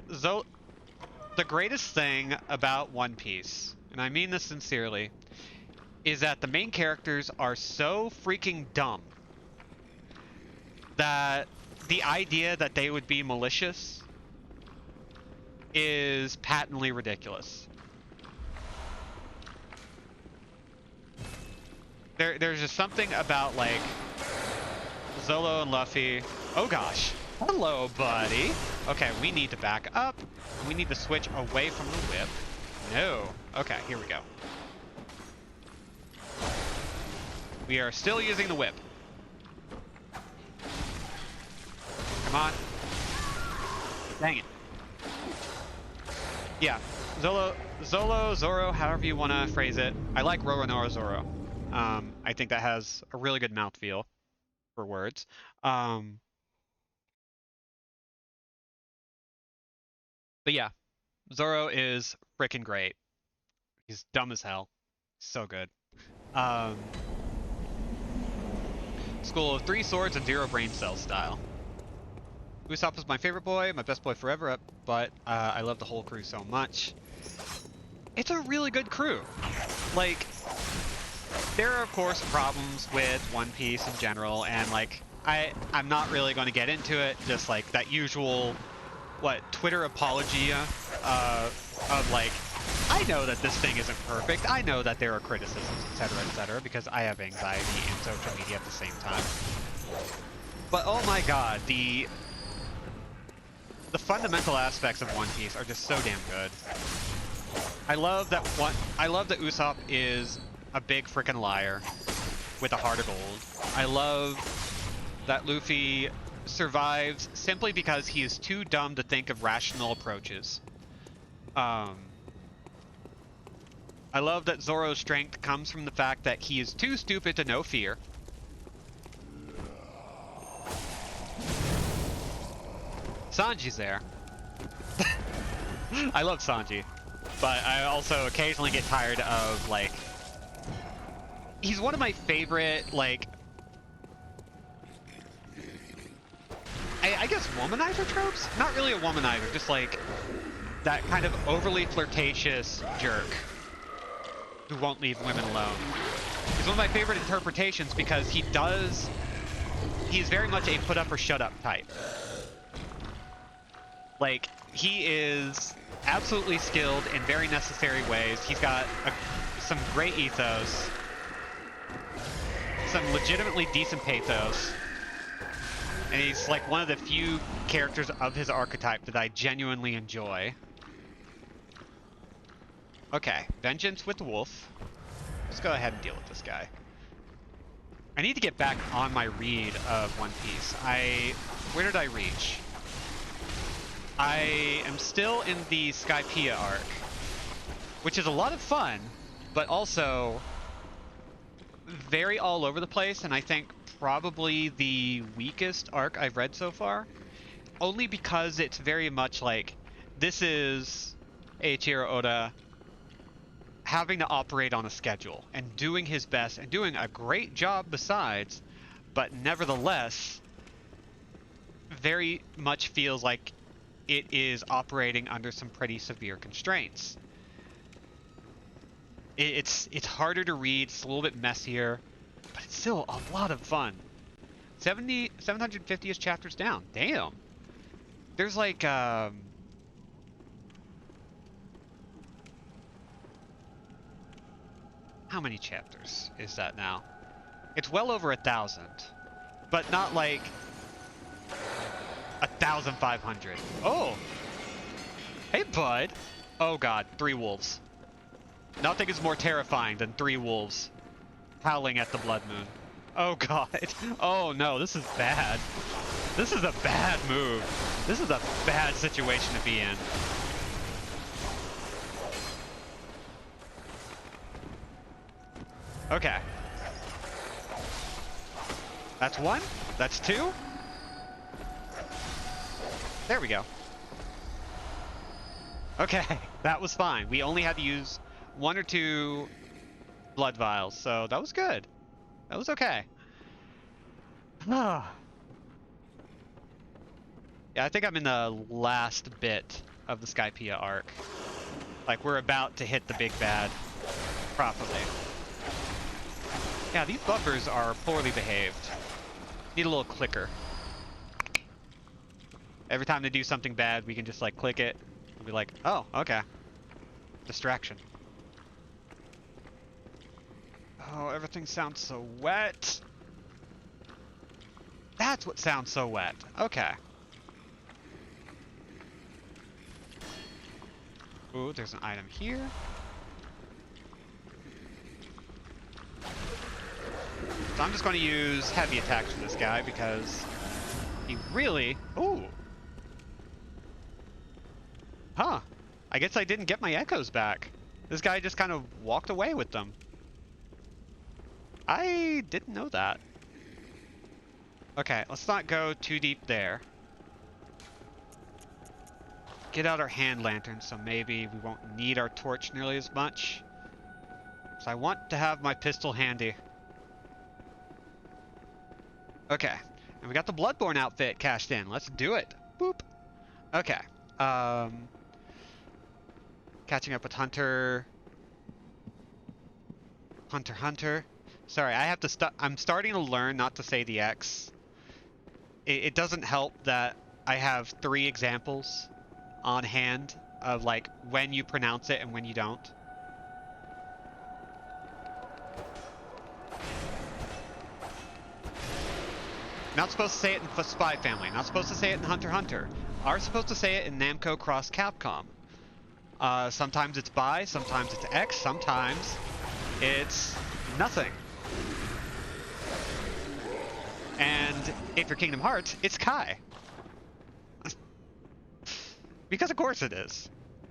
The greatest thing about One Piece, and I mean this sincerely, is that the main characters are so freaking dumb that the idea that they would be malicious is patently ridiculous. There's just something about, like, Zolo and Luffy. Oh gosh. Hello, buddy. Okay, we need to back up. We need to switch away from the whip. No. Okay, here we go. We are still using the whip. Come on. Dang it. Yeah. Zoro, however you want to phrase it. I like Roronoa Zoro. I think that has a really good mouthfeel for words. But yeah, Zoro is freaking great. He's dumb as hell. So good. School of 3 swords and 0 brain cells style. Usopp is my favorite boy, my best boy forever, but I love the whole crew so much. It's a really good crew. Like, there are of course problems with One Piece in general, and like, I'm not really going to get into it, just like that usual, Twitter apologia of like, I know that this thing isn't perfect, I know that there are criticisms, etc., because I have anxiety and social media at the same time. But oh my god, the fundamental aspects of One Piece are just so damn good. I love that Usopp is a big frickin' liar with a heart of gold. I love that Luffy survives simply because he is too dumb to think of rational approaches. I love that Zoro's strength comes from the fact that he is too stupid to know fear. Sanji's there. I love Sanji, but I also occasionally get tired of, like... He's one of my favorite, like... I guess womanizer tropes? Not really a womanizer, just like that kind of overly flirtatious jerk who won't leave women alone. He's one of my favorite interpretations because he's very much a put up or shut up type. Like, he is absolutely skilled in very necessary ways. He's got some great ethos, some legitimately decent pathos. And he's like one of the few characters of his archetype that I genuinely enjoy. Okay, vengeance with the wolf. Let's go ahead and deal with this guy. I need to get back on my read of One Piece. Where did I reach? I am still in the Skypiea arc, which is a lot of fun, but also very all over the place, and I think probably the weakest arc I've read so far, only because it's very much like, this is Eiichiro Oda having to operate on a schedule and doing his best and doing a great job besides, but nevertheless very much feels like it is operating under some pretty severe constraints. It's harder to read, it's a little bit messier, but it's still a lot of fun. 750th chapters down. Damn. There's like, how many chapters is that now? It's well over 1,000, but not like 1,500. Oh. Hey, bud. Oh god, 3 wolves. Nothing is more terrifying than 3 wolves howling at the blood moon. Oh god. Oh no, this is bad. This is a bad move. This is a bad situation to be in. Okay. That's 1. That's 2. There we go. Okay, that was fine. We only had to use 1 or 2 blood vials, so that was good. That was okay. Yeah, I think I'm in the last bit of the Skypiea arc. Like, we're about to hit the big bad properly. Yeah, these buffers are poorly behaved. Need a little clicker. Every time they do something bad, we can just, like, click it and be like, oh, okay. Distraction. Oh, everything sounds so wet. That's what sounds so wet. Okay. Ooh, there's an item here. So I'm just going to use heavy attacks for this guy because he really... Ooh. Huh. I guess I didn't get my echoes back. This guy just kind of walked away with them. I didn't know that. Okay, let's not go too deep there. Get out our hand lantern, so maybe we won't need our torch nearly as much. So I want to have my pistol handy. Okay, and we got the Bloodborne outfit cashed in. Let's do it. Boop. Okay. Catching up with Hunter. Hunter. Sorry, I have to I'm starting to learn not to say the X. It doesn't help that I have 3 examples on hand of like when you pronounce it and when you don't. Not supposed to say it in Spy Family. Not supposed to say it in Hunter x Hunter. Are supposed to say it in Namco Cross Capcom. Sometimes it's bi, sometimes it's X, sometimes it's nothing. And if you're Kingdom Hearts, it's Kai. Because of course it is.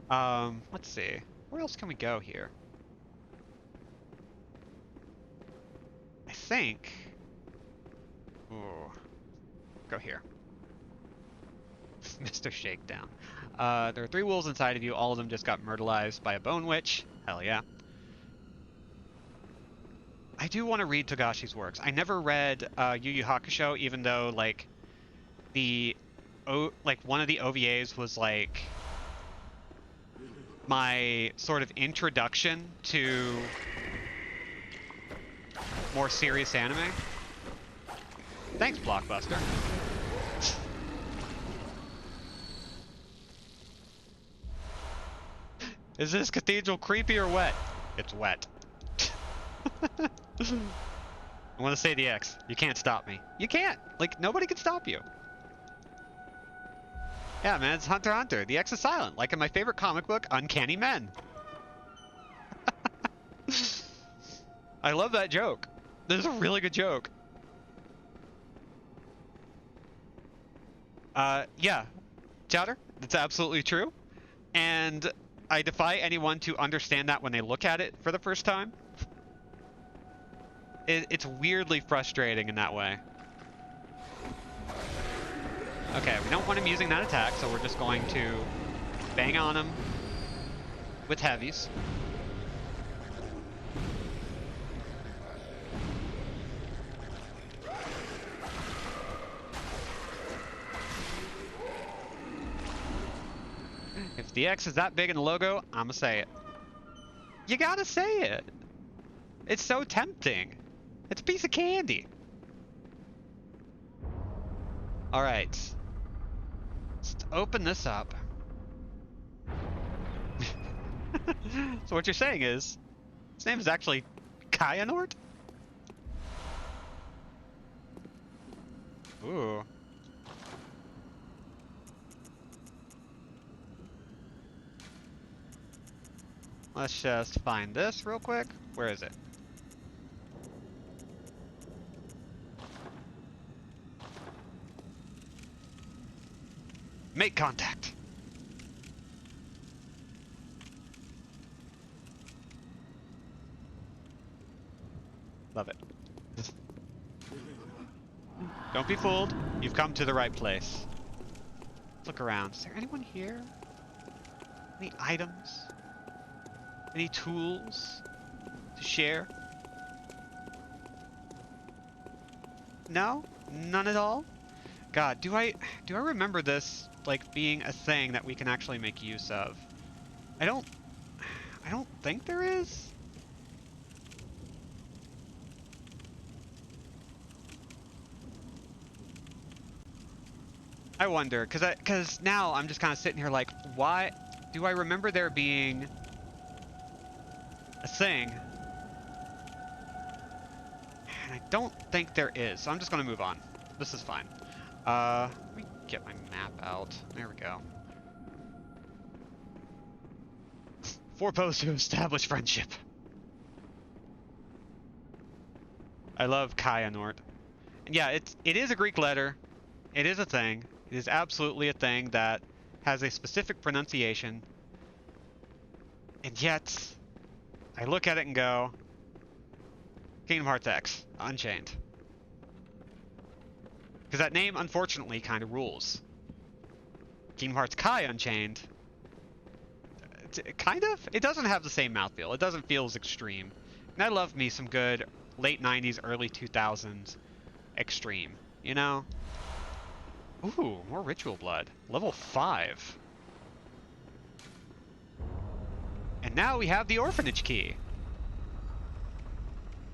Let's see. Where else can we go here? I think... Ooh. Go here. Mr. Shakedown. There are 3 wolves inside of you. All of them just got murderized by a bone witch. Hell yeah. I do want to read Togashi's works. I never read Yu Yu Hakusho, even though like one of the OVAs was like my sort of introduction to more serious anime. Thanks, Blockbuster. Is this cathedral creepy or wet? It's wet. I want to say the X. You can't stop me. You can't. Like, nobody can stop you. Yeah, man, it's Hunter x Hunter. The X is silent, like in my favorite comic book, Uncanny Men. I love that joke. This is a really good joke. Yeah, Chowder, that's absolutely true. And I defy anyone to understand that when they look at it for the first time. It's weirdly frustrating in that way. Okay, we don't want him using that attack, so we're just going to bang on him with heavies. If the X is that big in the logo, I'ma say it. You gotta say it. It's so tempting. It's a piece of candy. All right. Let's open this up. So what you're saying is, his name is actually Kyanort? Ooh. Let's just find this real quick. Where is it? Make contact. Love it. Don't be fooled. You've come to the right place. Let's look around. Is there anyone here? Any items? Any tools to share? No? None at all? God, do I remember this like being a thing that we can actually make use of? I don't think there is. I wonder, cause now I'm just kind of sitting here like, why do I remember there being a thing? And I don't think there is, so I'm just gonna move on. This is fine. Let me get my map out. There we go. 4 pose to establish friendship. I love Kyanort. And yeah, it is a Greek letter. It is a thing. It is absolutely a thing that has a specific pronunciation. And yet, I look at it and go, Kingdom Hearts X, Unchained. Because that name, unfortunately, kind of rules. Kingdom Hearts Kai Unchained, kind of? It doesn't have the same mouthfeel. It doesn't feel as extreme. And I love me some good late 90s, early 2000s extreme, you know? Ooh, more ritual blood. Level 5. And now we have the orphanage key.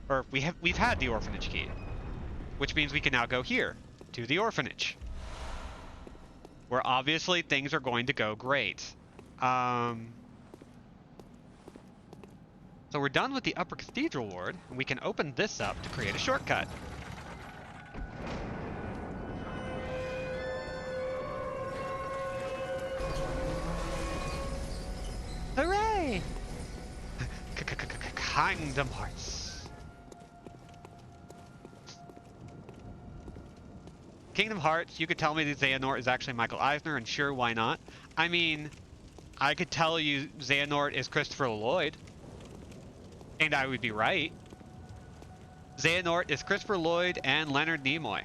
Or we've had the orphanage key. Which means we can now go here, to the orphanage. Where obviously things are going to go great. So we're done with the upper cathedral ward, and we can open this up to create a shortcut. Hooray! Kingdom Hearts. Kingdom Hearts, you could tell me that Xehanort is actually Michael Eisner, and sure, why not? I mean, I could tell you Xehanort is Christopher Lloyd, and I would be right. Xehanort is Christopher Lloyd and Leonard Nimoy.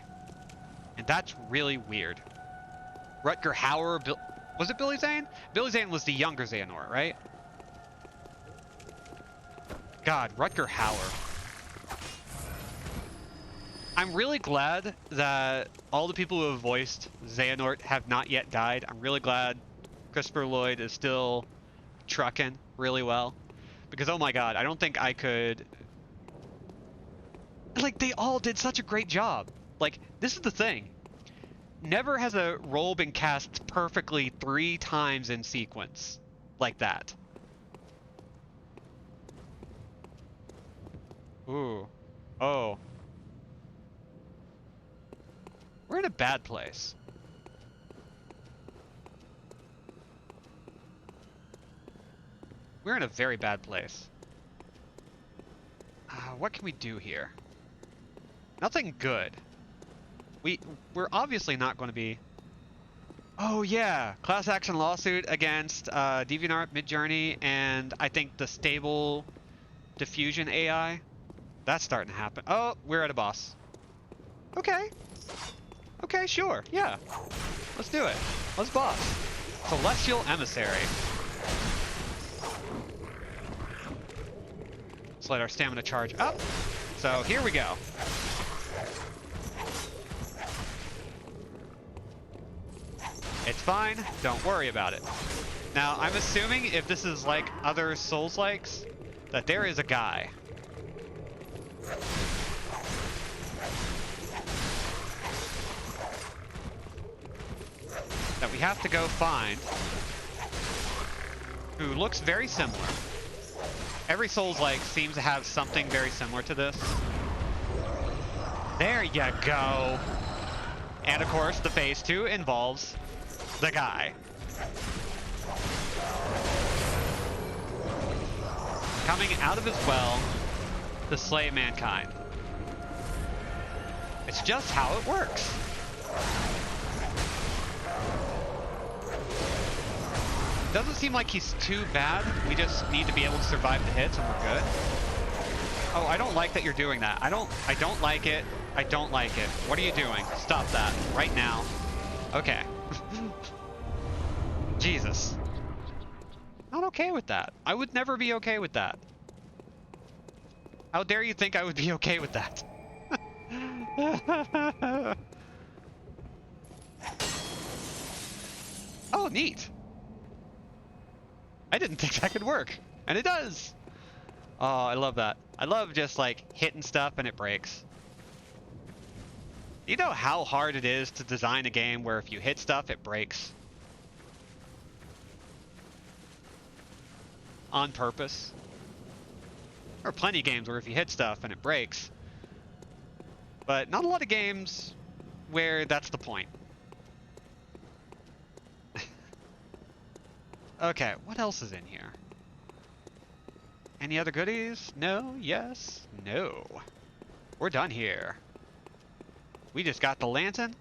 And that's really weird. Rutger Hauer, was it Billy Zane? Billy Zane was the younger Xehanort, right? God, Rutger Hauer. I'm really glad that all the people who have voiced Xehanort have not yet died. I'm really glad Christopher Lloyd is still trucking really well. Because, oh my god, I don't think I could... Like, they all did such a great job. Like, this is the thing. Never has a role been cast perfectly 3 times in sequence like that. Ooh. Oh. We're in a bad place. We're in a very bad place. What can we do here? Nothing good. We're obviously not going to be... Oh yeah! Class action lawsuit against DeviantArt, Midjourney, and I think the stable diffusion AI. That's starting to happen. Oh, we're at a boss. Okay. Okay, sure. Yeah. Let's do it. Let's boss. Celestial Emissary. Let's let our stamina charge up. So here we go. It's fine. Don't worry about it. Now, I'm assuming if this is like other Souls-likes, that there is a guy. That we have to go find, who looks very similar. Every Souls-like seems to have something very similar to this. There you go. And of course, the phase 2 involves the guy. Coming out of his well to slay mankind. It's just how it works. Doesn't seem like he's too bad. We just need to be able to survive the hits and we're good. Oh, I don't like that you're doing that. I don't like it. I don't like it. What are you doing? Stop that right now. Okay. Jesus. Not okay with that. I would never be okay with that. How dare you think I would be okay with that? Oh, neat. I didn't think that could work. And it does. Oh, I love that. I love just like hitting stuff and it breaks. You know how hard it is to design a game where if you hit stuff, it breaks? On purpose. There are plenty of games where if you hit stuff and it breaks. But not a lot of games where that's the point. Okay, what else is in here? Any other goodies? No? Yes? No. We're done here. We just got the lantern.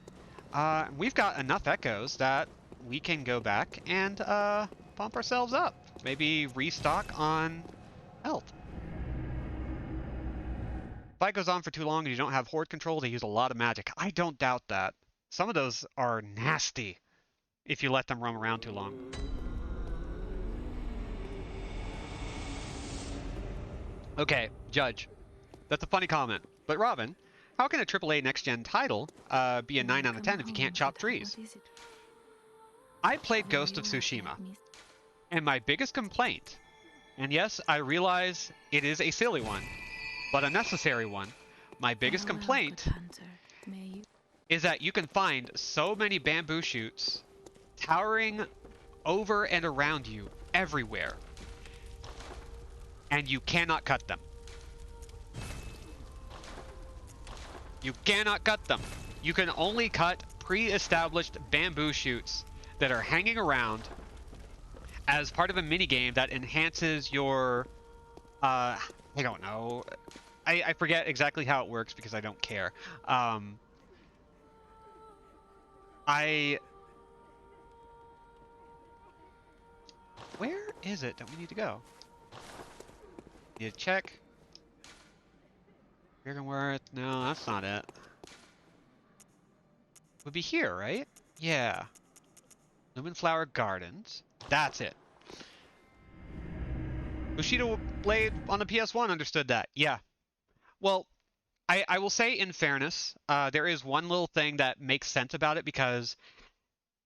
We've got enough echoes that we can go back and pump ourselves up. Maybe restock on health. Fight goes on for too long and you don't have horde control, they use a lot of magic. I don't doubt that. Some of those are nasty if you let them roam around too long. Okay, Judge. That's a funny comment. But Robin, how can a AAA next-gen title be a 9 out of 10 if you can't chop trees? I played Ghost of Tsushima, and my biggest complaint, and yes, I realize it is a silly one, but a necessary one, my biggest complaint is that you can find so many bamboo shoots towering over and around you everywhere, and you cannot cut them. You cannot cut them. You can only cut pre-established bamboo shoots that are hanging around as part of a minigame that enhances your... I don't know. I forget exactly how it works because I don't care. Where is it that we need to go? Need to check. Birkenworth? No, that's not it. Would be here, right? Yeah. Lumen Flower Gardens. That's it. Bushido Blade on the PS1 understood that. Yeah. Well, I will say in fairness, there is one little thing that makes sense about it because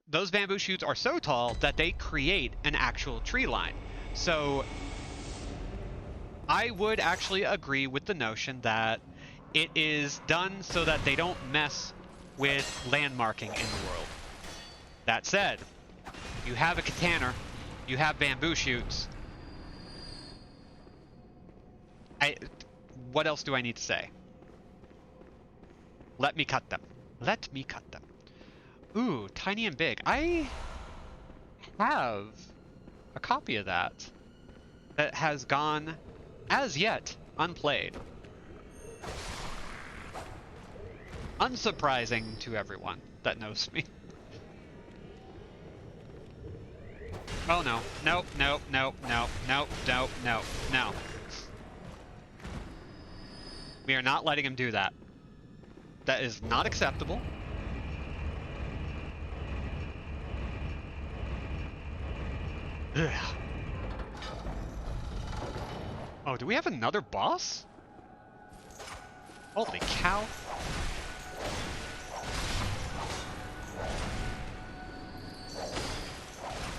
those bamboo shoots are so tall that they create an actual tree line. So I would actually agree with the notion that it is done so that they don't mess with landmarking in the world. That said, you have a container, you have bamboo shoots. What else do I need to say? Let me cut them. Let me cut them. Ooh, tiny and big. I have a copy of that has gone, as yet, unplayed. Unsurprising to everyone that knows me. Oh no. Nope, nope, nope, nope, nope, nope, nope, no. We are not letting him do that. That is not acceptable. Ugh. Oh, do we have another boss? Holy cow.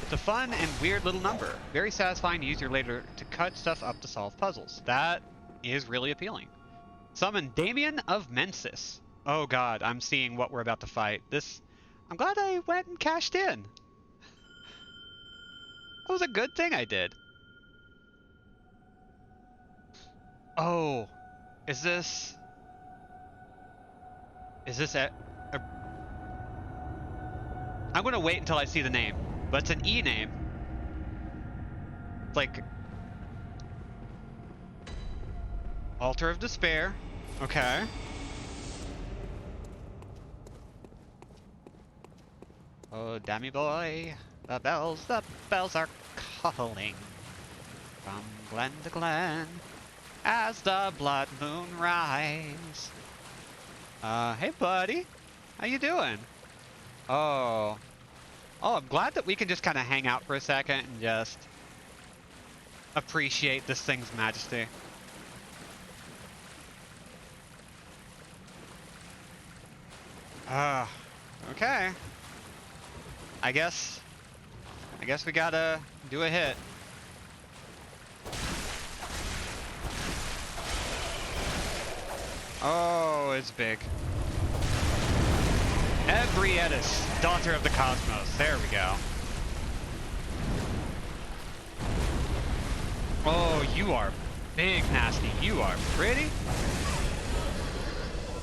It's a fun and weird little number. Very satisfying to use your later to cut stuff up to solve puzzles. That is really appealing. Summon Damien of Mensis. Oh god, I'm seeing what we're about to fight. I'm glad I went and cashed in. That was a good thing I did. Oh, is this I'm gonna wait until I see the name, but it's an E name. It's like Altar of Despair. Okay. Oh, dammy boy, the bells are calling from glen to glen as the blood moon rise. Hey buddy, how you doing? Oh, I'm glad that we can just kind of hang out for a second and just appreciate this thing's majesty. Okay. I guess we gotta do a hit. Oh, it's big. Ebrietis, daughter of the cosmos. There we go. Oh, you are big, nasty. You are pretty.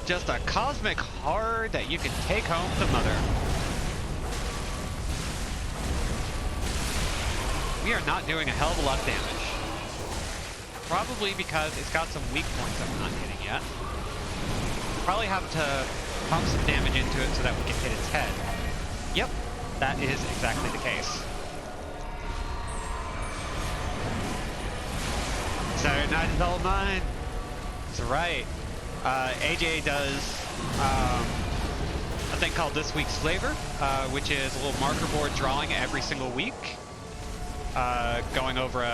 Just a cosmic horror that you can take home to mother. We are not doing a hell of a lot of damage. Probably because it's got some weak points that we're not hitting yet. Probably have to pump some damage into it so that we can hit its head. Yep, that is exactly the case. Saturday night is all mine. That's right. AJ does a thing called This Week's Flavor, which is a little marker board drawing every single week. Going over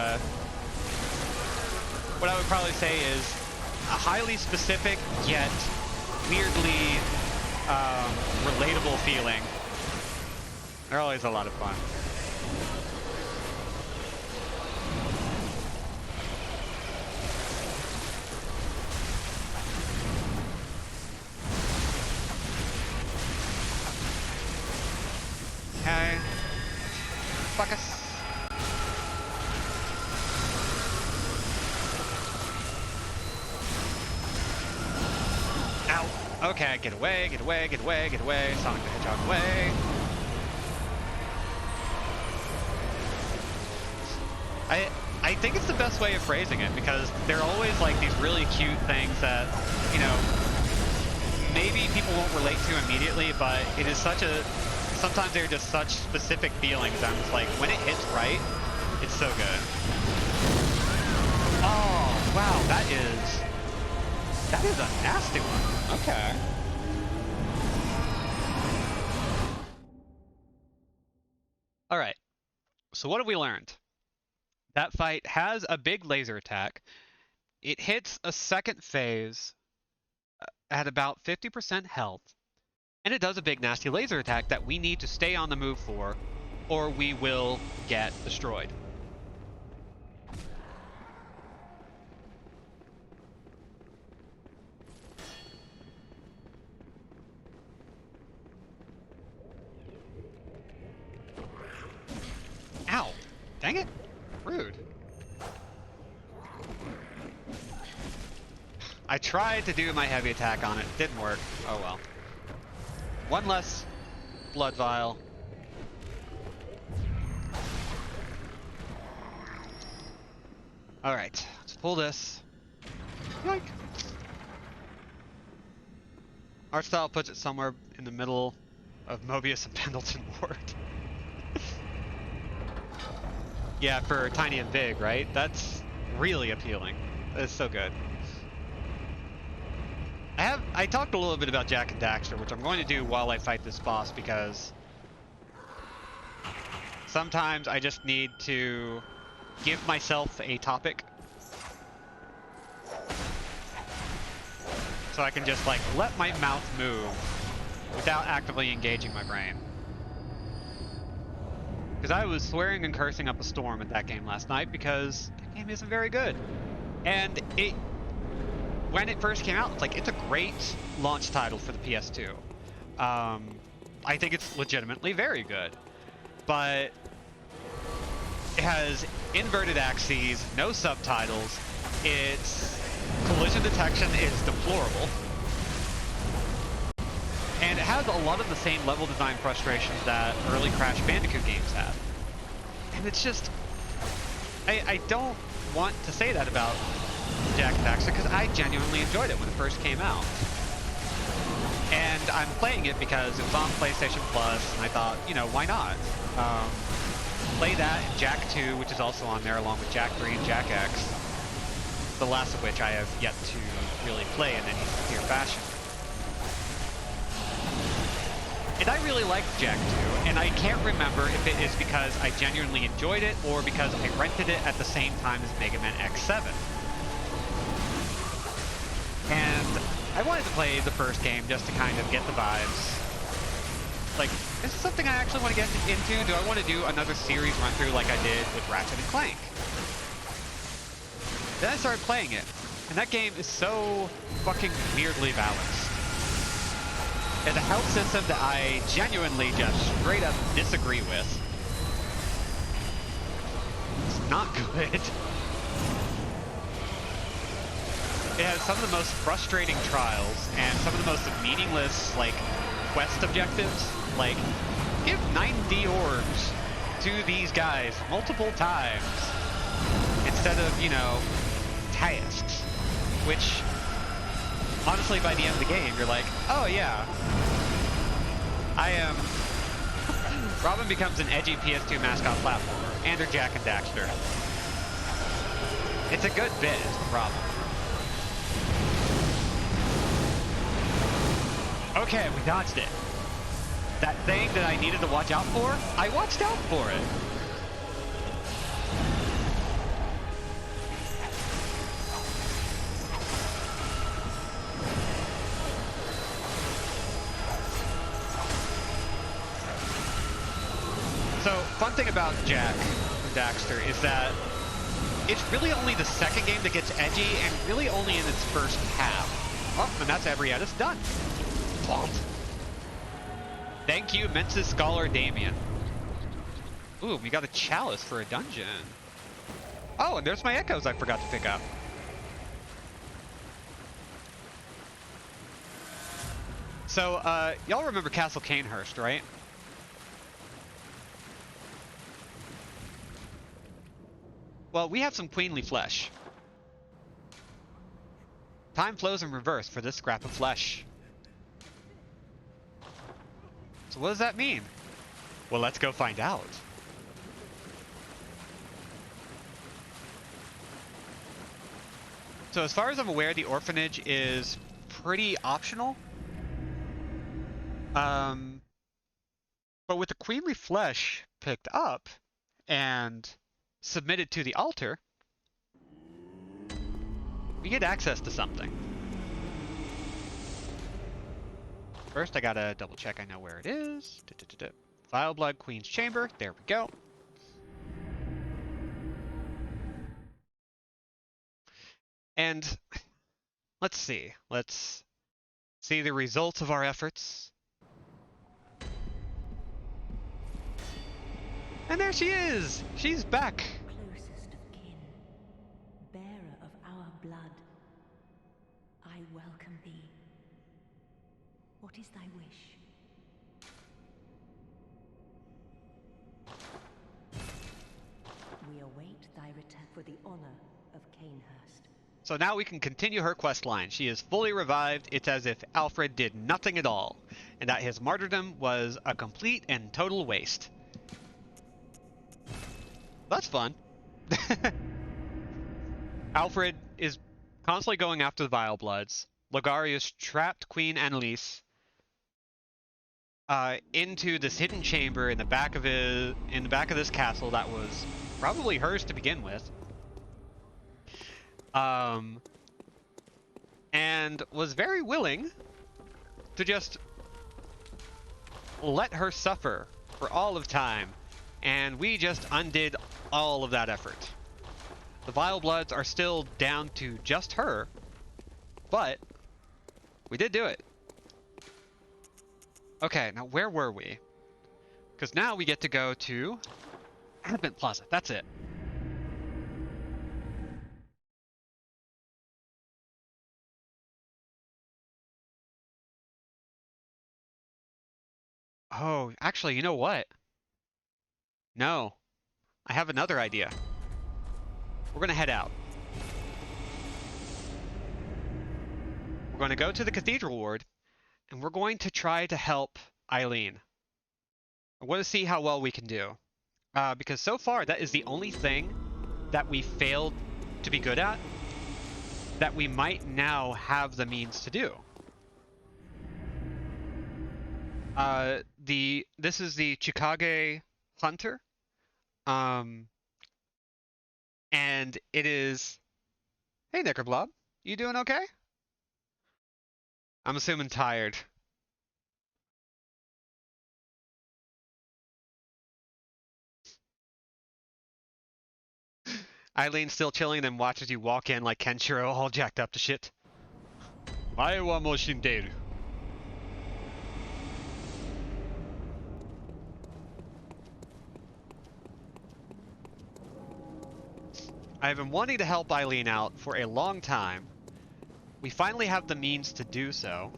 what I would probably say is a highly specific yet weirdly relatable feeling. They're always a lot of fun. Okay. Fuck us. Ow. Okay, get away, get away, get away, get away. Sonic the Hedgehog away. I think it's the best way of phrasing it because they're always like these really cute things that, you know, maybe people won't relate to immediately, but it is such a, sometimes they're just such specific feelings. I'm just like, when it hits right, it's so good. Oh, wow, that is a nasty one. Okay. All right. So what have we learned? That fight has a big laser attack. It hits a second phase at about 50% health, and it does a big nasty laser attack that we need to stay on the move for, or we will get destroyed. Ow! Dang it! Rude. I tried to do my heavy attack on it. Didn't work. Oh well. One less blood vial. Alright, let's pull this. Yoink! Art style puts it somewhere in the middle of Mobius and Pendleton Ward. Yeah, for tiny and big, right? That's really appealing. It's so good. I talked a little bit about Jak and Daxter, which I'm going to do while I fight this boss, because sometimes I just need to give myself a topic so I can just like let my mouth move without actively engaging my brain. Because I was swearing and cursing up a storm at that game last night because that game isn't very good. And when it first came out, it's a great launch title for the PS2. I think it's legitimately very good. But it has inverted axes, no subtitles, its collision detection is deplorable, and it has a lot of the same level design frustrations that early Crash Bandicoot games had. And it's just... I don't want to say that about Jak and Daxter, because I genuinely enjoyed it when it first came out. And I'm playing it because it was on PlayStation Plus, and I thought, you know, why not? Play that and Jak 2, which is also on there, along with Jak 3 and Jak X. The last of which I have yet to really play in any severe fashion. And I really liked Jak 2, and I can't remember if it is because I genuinely enjoyed it or because I rented it at the same time as Mega Man X7. And I wanted to play the first game just to kind of get the vibes. Like, is this something I actually want to get into? Do I want to do another series run through like I did with Ratchet and Clank? Then I started playing it, and that game is so fucking weirdly balanced. It's a health system that I genuinely just straight up disagree with. It's not good. It has some of the most frustrating trials and some of the most meaningless, like, quest objectives. Like, give 90 orbs to these guys multiple times instead of, you know, tasks. Which, honestly, by the end of the game, you're like, oh yeah, I am... Robin becomes an edgy PS2 mascot platformer, and they're Jak and Daxter. It's a good bit, is the problem. Okay, we dodged it. That thing that I needed to watch out for, I watched out for it. So, fun thing about Jak and Daxter is that it's really only the second game that gets edgy, and really only in its first half. Oh, and that's Ebrietta's done. Vault. Thank you, Mensis Scholar Damien. Ooh, we got a chalice for a dungeon. Oh, and there's my echoes I forgot to pick up. So, y'all remember Castle Canehurst, right? Well, we have some queenly flesh. Time flows in reverse for this scrap of flesh. So what does that mean? Well, let's go find out. So as far as I'm aware, the orphanage is pretty optional. But with the queenly flesh picked up and submitted to the altar, we get access to something. First, I gotta double check I know where it is. Vile Blood Queen's Chamber. There we go. And let's see. Let's see the results of our efforts. And there she is! She's back! Closest of kin, bearer of our blood, I welcome thee. What is thy wish? We await thy return for the honor of Canehurst. So now we can continue her quest line. She is fully revived. It's as if Alfred did nothing at all, and that his martyrdom was a complete and total waste. That's fun. Alfred is constantly going after the Vile Bloods. Logarius trapped Queen Annalise into this hidden chamber in the back of this castle that was probably hers to begin with. And was very willing to just let her suffer for all of time. And we just undid all of that effort. The Vile Bloods are still down to just her, but we did do it. Okay, now where were we? Because now we get to go to Advent Plaza. That's it. Oh, actually, you know what? No. I have another idea. We're going to head out. We're going to go to the Cathedral Ward, and we're going to try to help Eileen. I want to see how well we can do. Because so far, that is the only thing that we failed to be good at that we might now have the means to do. This is the Chikage Hunter. And it is... Hey, Knickerblob. You doing okay? I'm assuming tired. Eileen's still chilling and then watches you walk in like Kenshiro all jacked up to shit. Mae wa mo shinderu. I've been wanting to help Eileen out for a long time. We finally have the means to do so.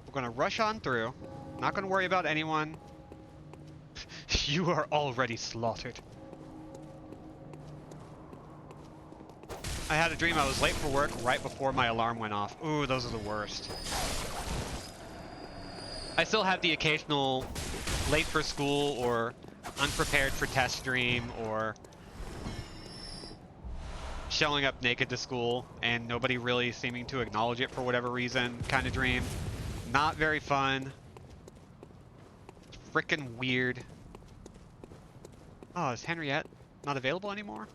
We're gonna rush on through. Not gonna worry about anyone. You are already slaughtered. I had a dream I was late for work right before my alarm went off. Ooh, those are the worst. I still have the occasional late for school or unprepared for test dream or showing up naked to school and nobody really seeming to acknowledge it for whatever reason kind of dream. Not very fun. Frickin' weird. Oh, is Henriette not available anymore?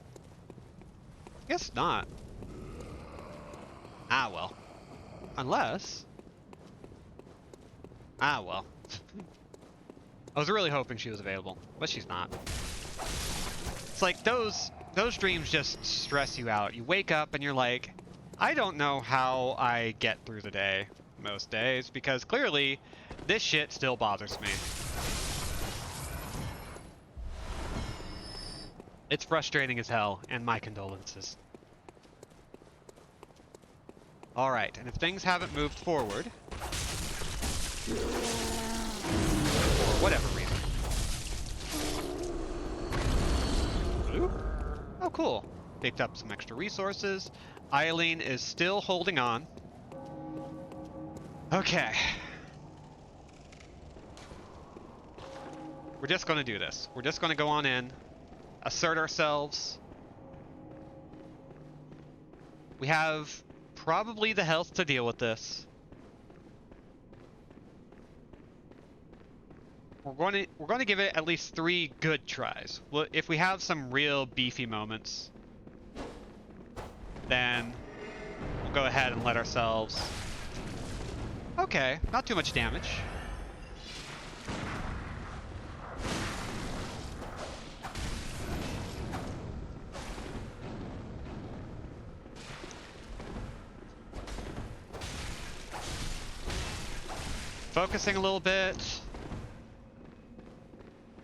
Guess not. Ah, well. Unless... Ah, well. I was really hoping she was available, but she's not. It's like those dreams just stress you out. You wake up and you're like, I don't know how I get through the day most days, because clearly this shit still bothers me. It's frustrating as hell, and my condolences. Alright, and if things haven't moved forward... for whatever reason. Ooh. Oh, cool. Picked up some extra resources. Eileen is still holding on. Okay. We're just gonna do this. We're just gonna go on in, assert ourselves. We have probably the health to deal with this. We're going to give it at least 3 good tries. Well, if we have some real beefy moments, then we'll go ahead and let ourselves... Okay, not too much damage. Focusing a little bit.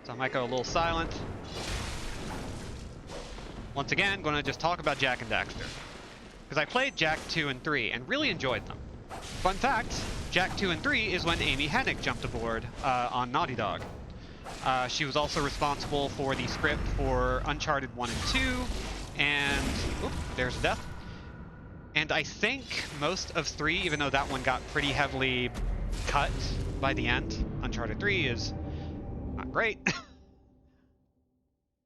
So I might go a little silent. Once again, going to just talk about Jak and Daxter. Because I played Jak 2 and 3 and really enjoyed them. Fun fact, Jak 2 and 3 is when Amy Hennig jumped aboard on Naughty Dog. She was also responsible for the script for Uncharted 1 and 2, and... Oop, there's a death. And I think most of 3, even though that one got pretty heavily cut by the end. Uncharted 3 is not great.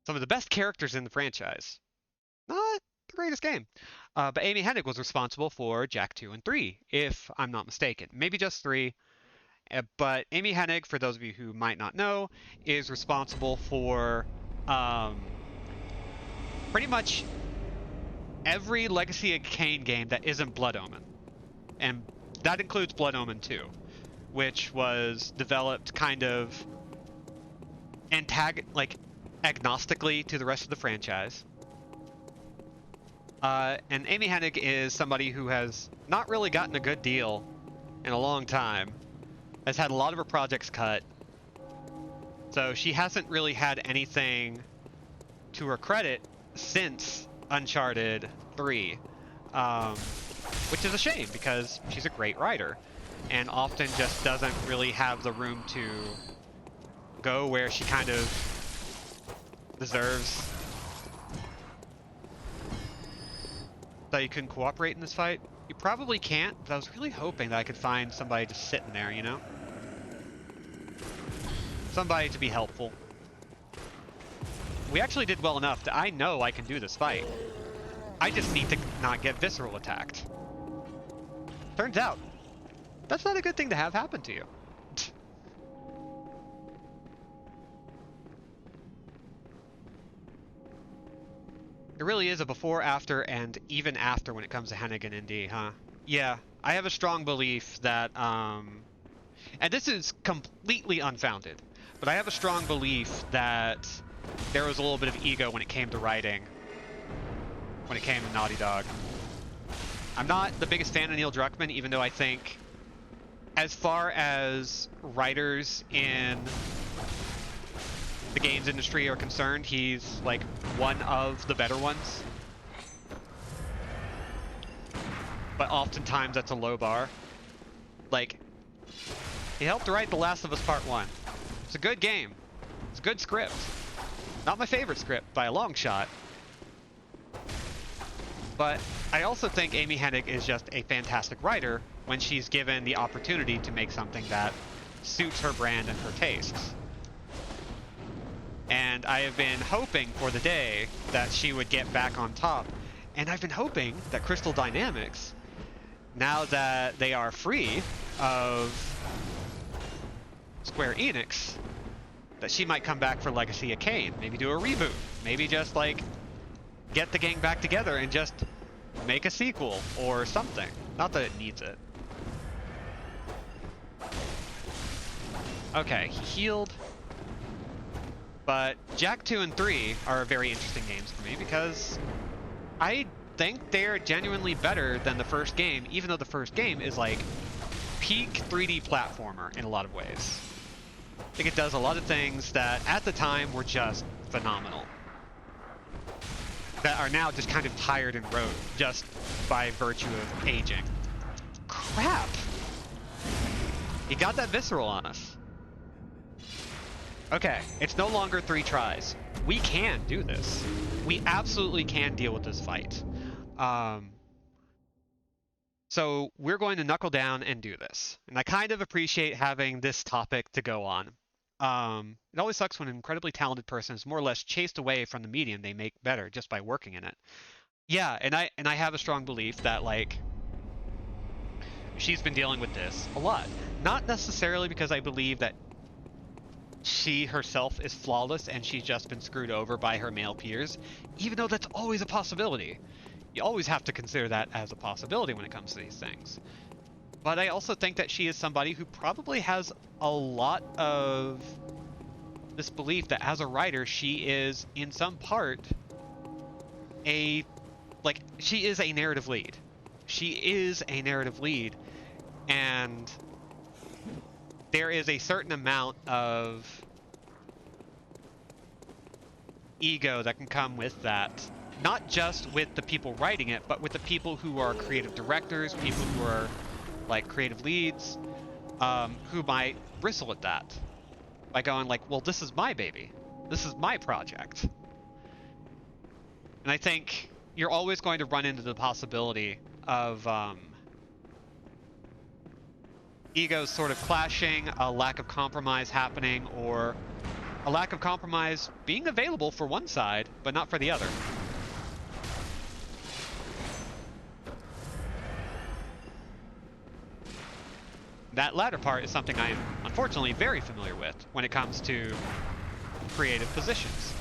Some of the best characters in the franchise. Not the greatest game. But Amy Hennig was responsible for Jak 2 and 3, if I'm not mistaken. Maybe just 3. But Amy Hennig, for those of you who might not know, is responsible for pretty much every Legacy of Kain game that isn't Blood Omen. And that includes Blood Omen 2, which was developed kind of agnostically to the rest of the franchise. And Amy Hennig is somebody who has not really gotten a good deal in a long time, has had a lot of her projects cut, so she hasn't really had anything to her credit since Uncharted 3, which is a shame because she's a great writer and often just doesn't really have the room to go where she kind of deserves. So you couldn't cooperate in this fight? You probably can't, but I was really hoping that I could find somebody just sitting there, you know? Somebody to be helpful. We actually did well enough that I know I can do this fight. I just need to not get visceral attacked. Turns out, that's not a good thing to have happen to you. It really is a before, after, and even after when it comes to Hennig and Indy, huh? Yeah, I have a strong belief that, and this is completely unfounded, but I have a strong belief that there was a little bit of ego when it came to writing, when it came to Naughty Dog. I'm not the biggest fan of Neil Druckmann, even though I think, as far as writers in the games industry are concerned, he's like one of the better ones. But oftentimes that's a low bar. Like, he helped write The Last of Us Part 1. It's a good game. It's a good script. Not my favorite script by a long shot. But I also think Amy Hennig is just a fantastic writer when she's given the opportunity to make something that suits her brand and her tastes. And I have been hoping for the day that she would get back on top. And I've been hoping that Crystal Dynamics, now that they are free of Square Enix, that she might come back for Legacy of Kain. Maybe do a reboot. Maybe just, like, get the gang back together and just make a sequel or something. Not that it needs it. Okay, he healed. But Jak 2 and 3 are very interesting games for me because I think they're genuinely better than the first game, even though the first game is like peak 3D platformer in a lot of ways. I think it does a lot of things that at the time were just phenomenal, that are now just kind of tired and rote just by virtue of aging. Crap! He got that visceral on us. Okay, it's no longer 3 tries. We can do this. We absolutely can deal with this fight. So we're going to knuckle down and do this. And I kind of appreciate having this topic to go on. It always sucks when an incredibly talented person is more or less chased away from the medium they make better just by working in it. Yeah, and I have a strong belief that, like, she's been dealing with this a lot. Not necessarily because I believe that she herself is flawless and she's just been screwed over by her male peers, even though that's always a possibility. You always have to consider that as a possibility when it comes to these things. But I also think that she is somebody who probably has a lot of this belief that as a writer, she is, in some part, she is a narrative lead. She is a narrative lead, and there is a certain amount of ego that can come with that. Not just with the people writing it, but with the people who are creative directors, people who are like creative leads, who might bristle at that by going like, well, this is my baby. This is my project. And I think you're always going to run into the possibility of egos sort of clashing, a lack of compromise happening, or a lack of compromise being available for one side, but not for the other. That latter part is something I am, unfortunately, very familiar with when it comes to creative positions.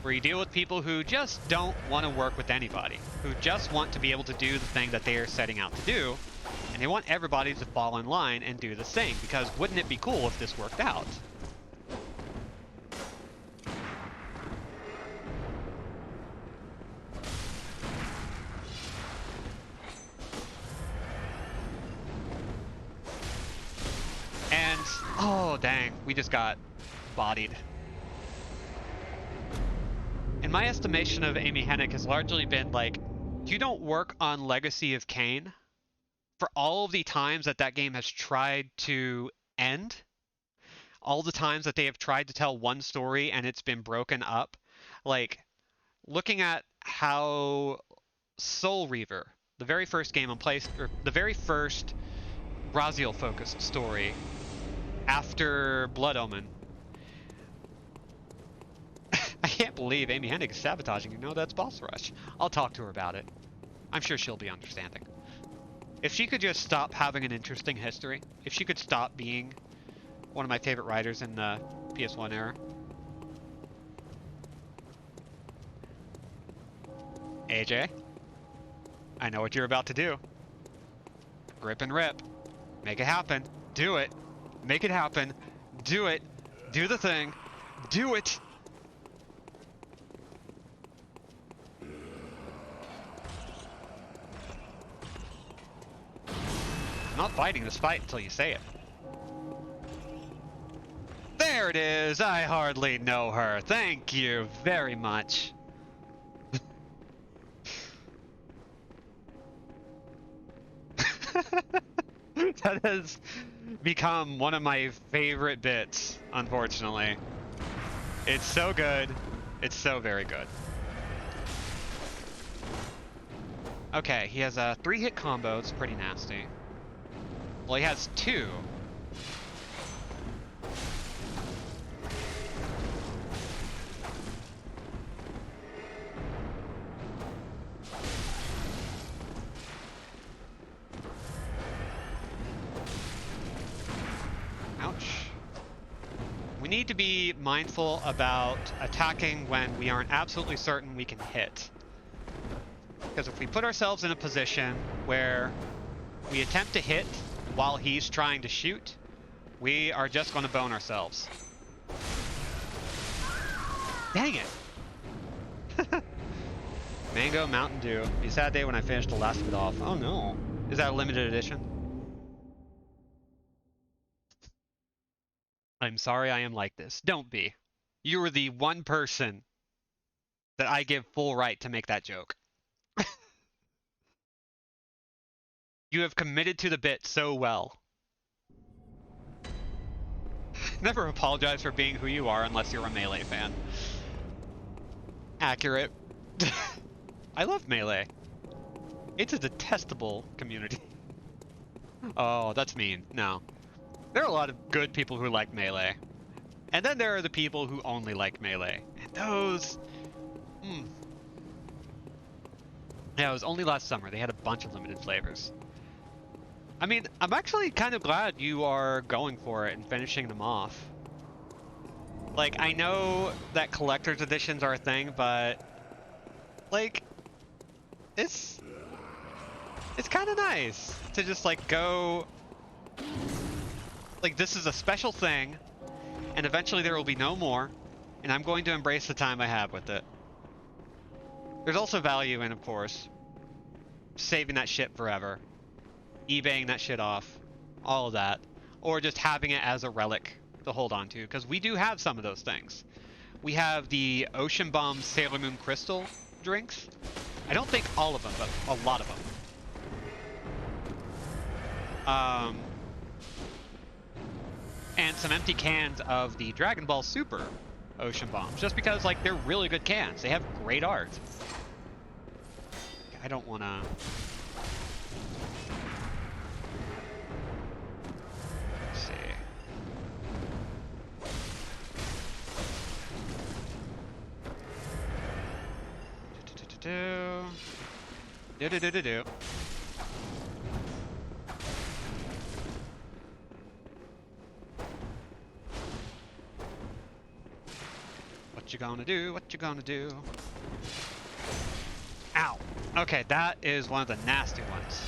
Where you deal with people who just don't want to work with anybody, who just want to be able to do the thing that they are setting out to do, and they want everybody to fall in line and do the same, because wouldn't it be cool if this worked out? And, oh dang, we just got bodied. In my estimation of Amy Hennig has largely been like, you don't work on Legacy of Kain for all of the times that that game has tried to end, all the times that they have tried to tell one story and it's been broken up. Like, looking at how Soul Reaver, the very first game on or the very first Braziel-focused story after Blood Omen. I can't believe Amy Hennig is sabotaging. You know that's Boss Rush. I'll talk to her about it. I'm sure she'll be understanding. If she could just stop having an interesting history, if she could stop being one of my favorite writers in the PS1 era. AJ, I know what you're about to do. Grip and rip. Make it happen. Do it. Make it happen. Do it. Do the thing. Do it. I'm not fighting this fight until you say it. There it is. I hardly know her. Thank you very much. That has become one of my favorite bits, unfortunately. It's so good. It's so very good. Okay, he has a 3-hit combo. It's pretty nasty. Well, he has 2. Ouch. We need to be mindful about attacking when we aren't absolutely certain we can hit. Because if we put ourselves in a position where we attempt to hit while he's trying to shoot, we are just going to bone ourselves. Dang it! Mango Mountain Dew. It'd be a sad day when I finish the last of it off. Oh no. Is that a limited edition? I'm sorry I am like this. Don't be. You are the one person that I give full right to make that joke. You have committed to the bit so well. Never apologize for being who you are unless you're a Melee fan. Accurate. I love Melee. It's a detestable community. Oh, that's mean. No. There are a lot of good people who like Melee. And then there are the people who only like Melee. And those... Yeah, it was only last summer. They had a bunch of limited flavors. I mean, I'm actually kind of glad you are going for it and finishing them off. Like, I know that collector's editions are a thing, but like, it's kind of nice to just like go, like, this is a special thing, and eventually there will be no more, and I'm going to embrace the time I have with it. There's also value in, of course, saving that shit forever, eBaying that shit off, all of that, or just having it as a relic to hold on to, because we do have some of those things. We have the Ocean Bomb Sailor Moon Crystal drinks. I don't think all of them, but a lot of them. And some empty cans of the Dragon Ball Super Ocean Bombs, just because, like, they're really good cans. They have great art. I don't want to... Let's see. Do. What you gonna do? What you gonna do? Ow. Okay, that is one of the nasty ones.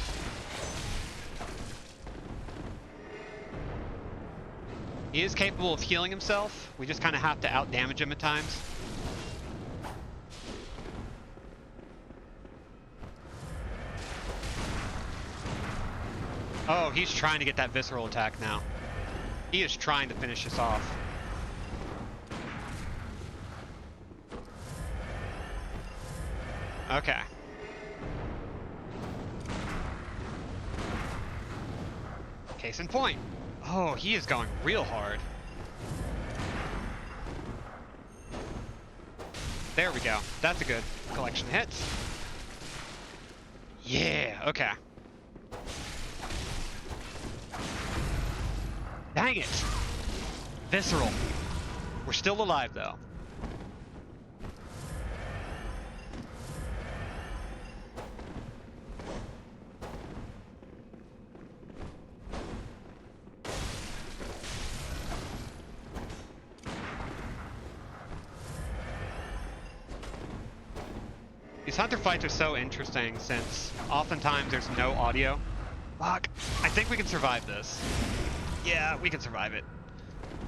He is capable of healing himself. We just kind of have to outdamage him at times. Oh, he's trying to get that visceral attack now. He is trying to finish us off. Okay. Case in point. Oh, he is going real hard. There we go. That's a good collection of hits. Yeah, okay. Dang it! Visceral. We're still alive, though. These hunter fights are so interesting since oftentimes there's no audio. Fuck. I think we can survive this. Yeah, we can survive it.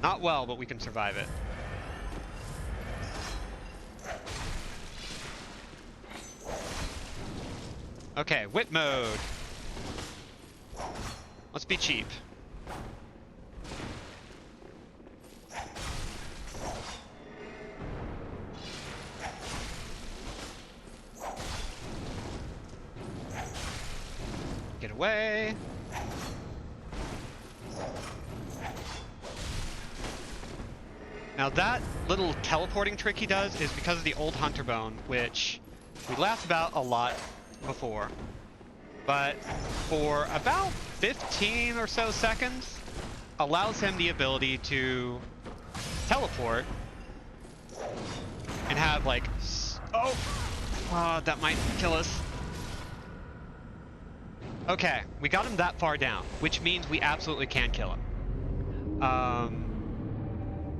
Not well, but we can survive it. Okay, whip mode. Let's be cheap. Get away. Now that little teleporting trick he does is because of the old hunter bone, which we laughed about a lot before. But for about 15 or so seconds, allows him the ability to teleport and have like, oh, that might kill us. Okay, we got him that far down, which means we absolutely can kill him.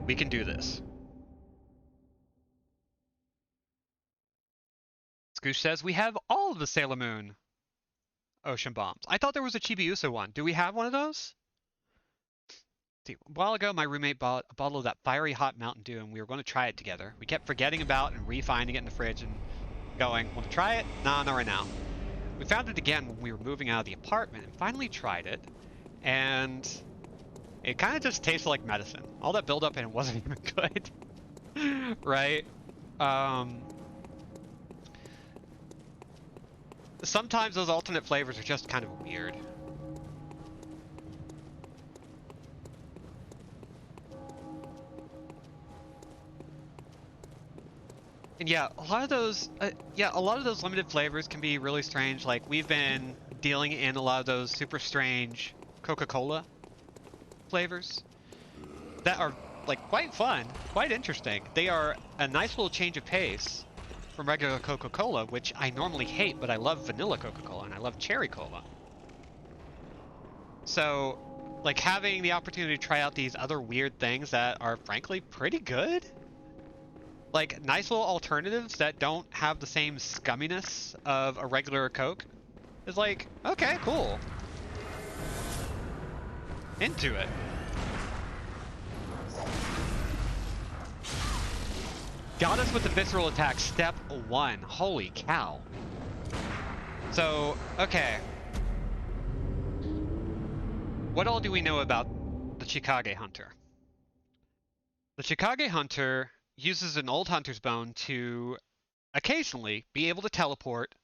We can do this. Scoosh says we have all of the Sailor Moon Ocean Bombs. I thought there was a Chibiusa one. Do we have one of those? See, a while ago, my roommate bought a bottle of that fiery hot Mountain Dew, and we were going to try it together. We kept forgetting about and re-finding it in the fridge and going, want to try it? Nah, not right now. We found it again when we were moving out of the apartment and finally tried it, and it kind of just tasted like medicine. All that buildup and it wasn't even good. Right? Sometimes those alternate flavors are just kind of weird. And yeah, a lot of those limited flavors can be really strange. Like, we've been dealing in a lot of those super strange Coca-Cola flavors that are like quite fun, quite interesting. They are a nice little change of pace, from regular Coca-Cola, which I normally hate, but I love vanilla Coca-Cola and I love cherry cola. So, like, having the opportunity to try out these other weird things that are frankly pretty good, like nice little alternatives that don't have the same scumminess of a regular Coke, is like, okay, cool. Into it. Got us with the visceral attack, step 1. Holy cow. So, okay. What all do we know about the Chikage Hunter? The Chikage Hunter uses an old hunter's bone to occasionally be able to teleport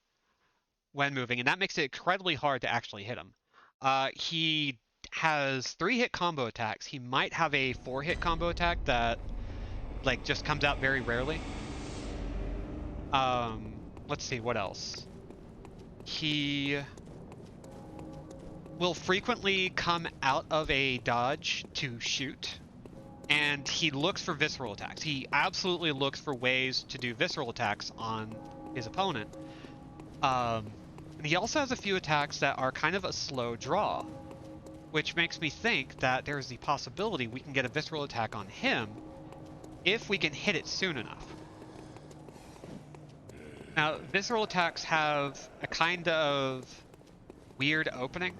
when moving, and that makes it incredibly hard to actually hit him. He has 3-hit combo attacks. He might have a 4-hit combo attack that like just comes out very rarely. Let's see, what else? He will frequently come out of a dodge to shoot, and he looks for visceral attacks. He absolutely looks for ways to do visceral attacks on his opponent. And he also has a few attacks that are kind of a slow draw, which makes me think that there's the possibility we can get a visceral attack on him if we can hit it soon enough. Now, visceral attacks have a kind of weird opening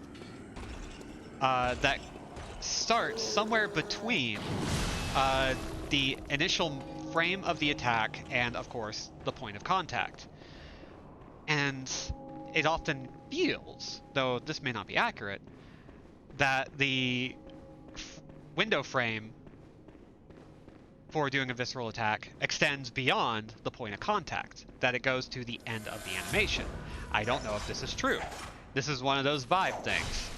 that starts somewhere between the initial frame of the attack and, of course, the point of contact. And it often feels, though this may not be accurate, that the window frame for doing a visceral attack extends beyond the point of contact, that it goes to the end of the animation. I don't know if this is true. This is one of those vibe things.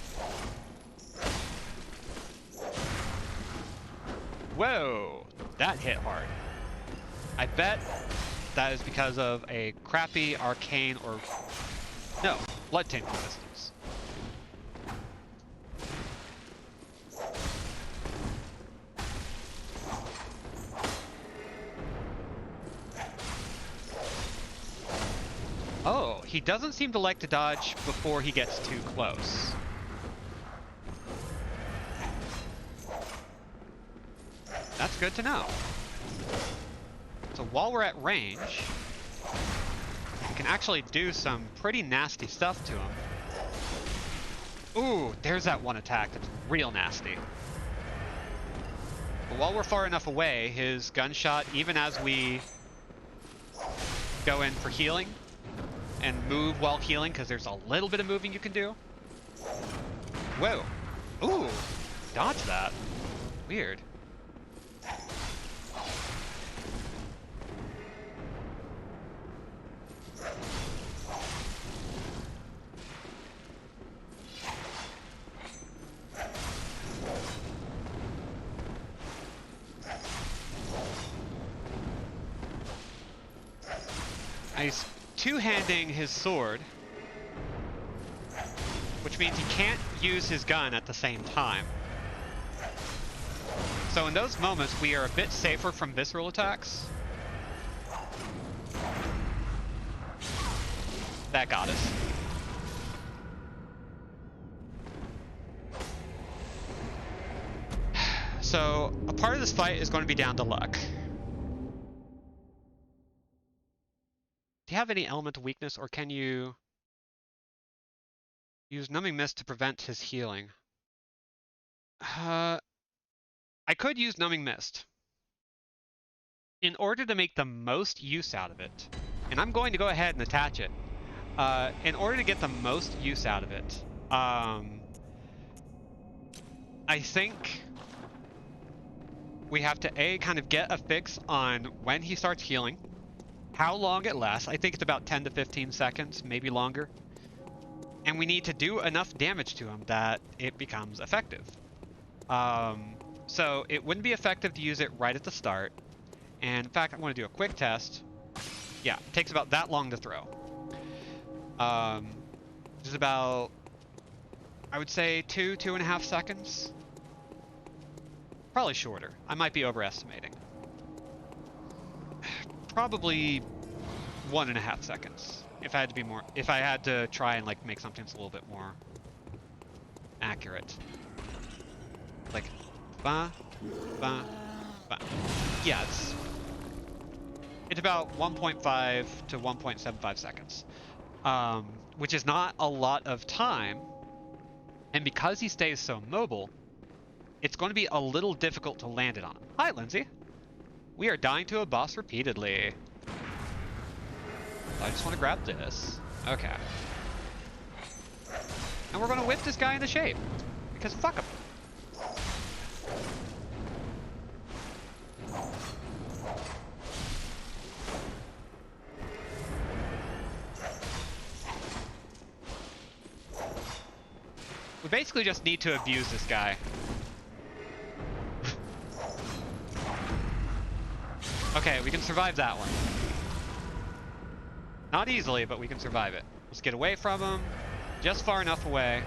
Whoa, that hit hard. I bet that is because of a crappy arcane or... no, blood taint resistance. Oh, he doesn't seem to like to dodge before he gets too close. That's good to know. So while we're at range, we can actually do some pretty nasty stuff to him. Ooh, there's that one attack that's real nasty. But while we're far enough away, his gunshot, even as we go in for healing and move while healing, because there's a little bit of moving you can do. Whoa. Ooh, dodge that. Weird. He's two-handing his sword, which means he can't use his gun at the same time. So in those moments, we are a bit safer from visceral attacks. That got us. So a part of this fight is going to be down to luck. Do you have any elemental weakness, or can you use numbing mist to prevent his healing? I could use numbing mist in order to make the most use out of it, and I'm going to go ahead and attach it. In order to get the most use out of it, I think we have to kind of get a fix on when he starts healing, how long it lasts. I think it's about 10 to 15 seconds, maybe longer. And we need to do enough damage to him that it becomes effective. So it wouldn't be effective to use it right at the start. And in fact, I want to do a quick test. Yeah, it takes about that long to throw. Just about, I would say 2.5 seconds. Probably shorter. I might be overestimating. Probably 1.5 seconds. If I had to be more, if I had to try and like make something that's a little bit more accurate. Like, ba, ba, ba. Yeah, it's about 1.5 to 1.75 seconds, which is not a lot of time. And because he stays so mobile, it's going to be a little difficult to land it on him. Hi, Lindsay. We are dying to a boss repeatedly. I just want to grab this. Okay. And we're going to whip this guy into shape. Because fuck him. We basically just need to abuse this guy. Okay, we can survive that one. Not easily, but we can survive it. Let's get away from him. Just far enough away.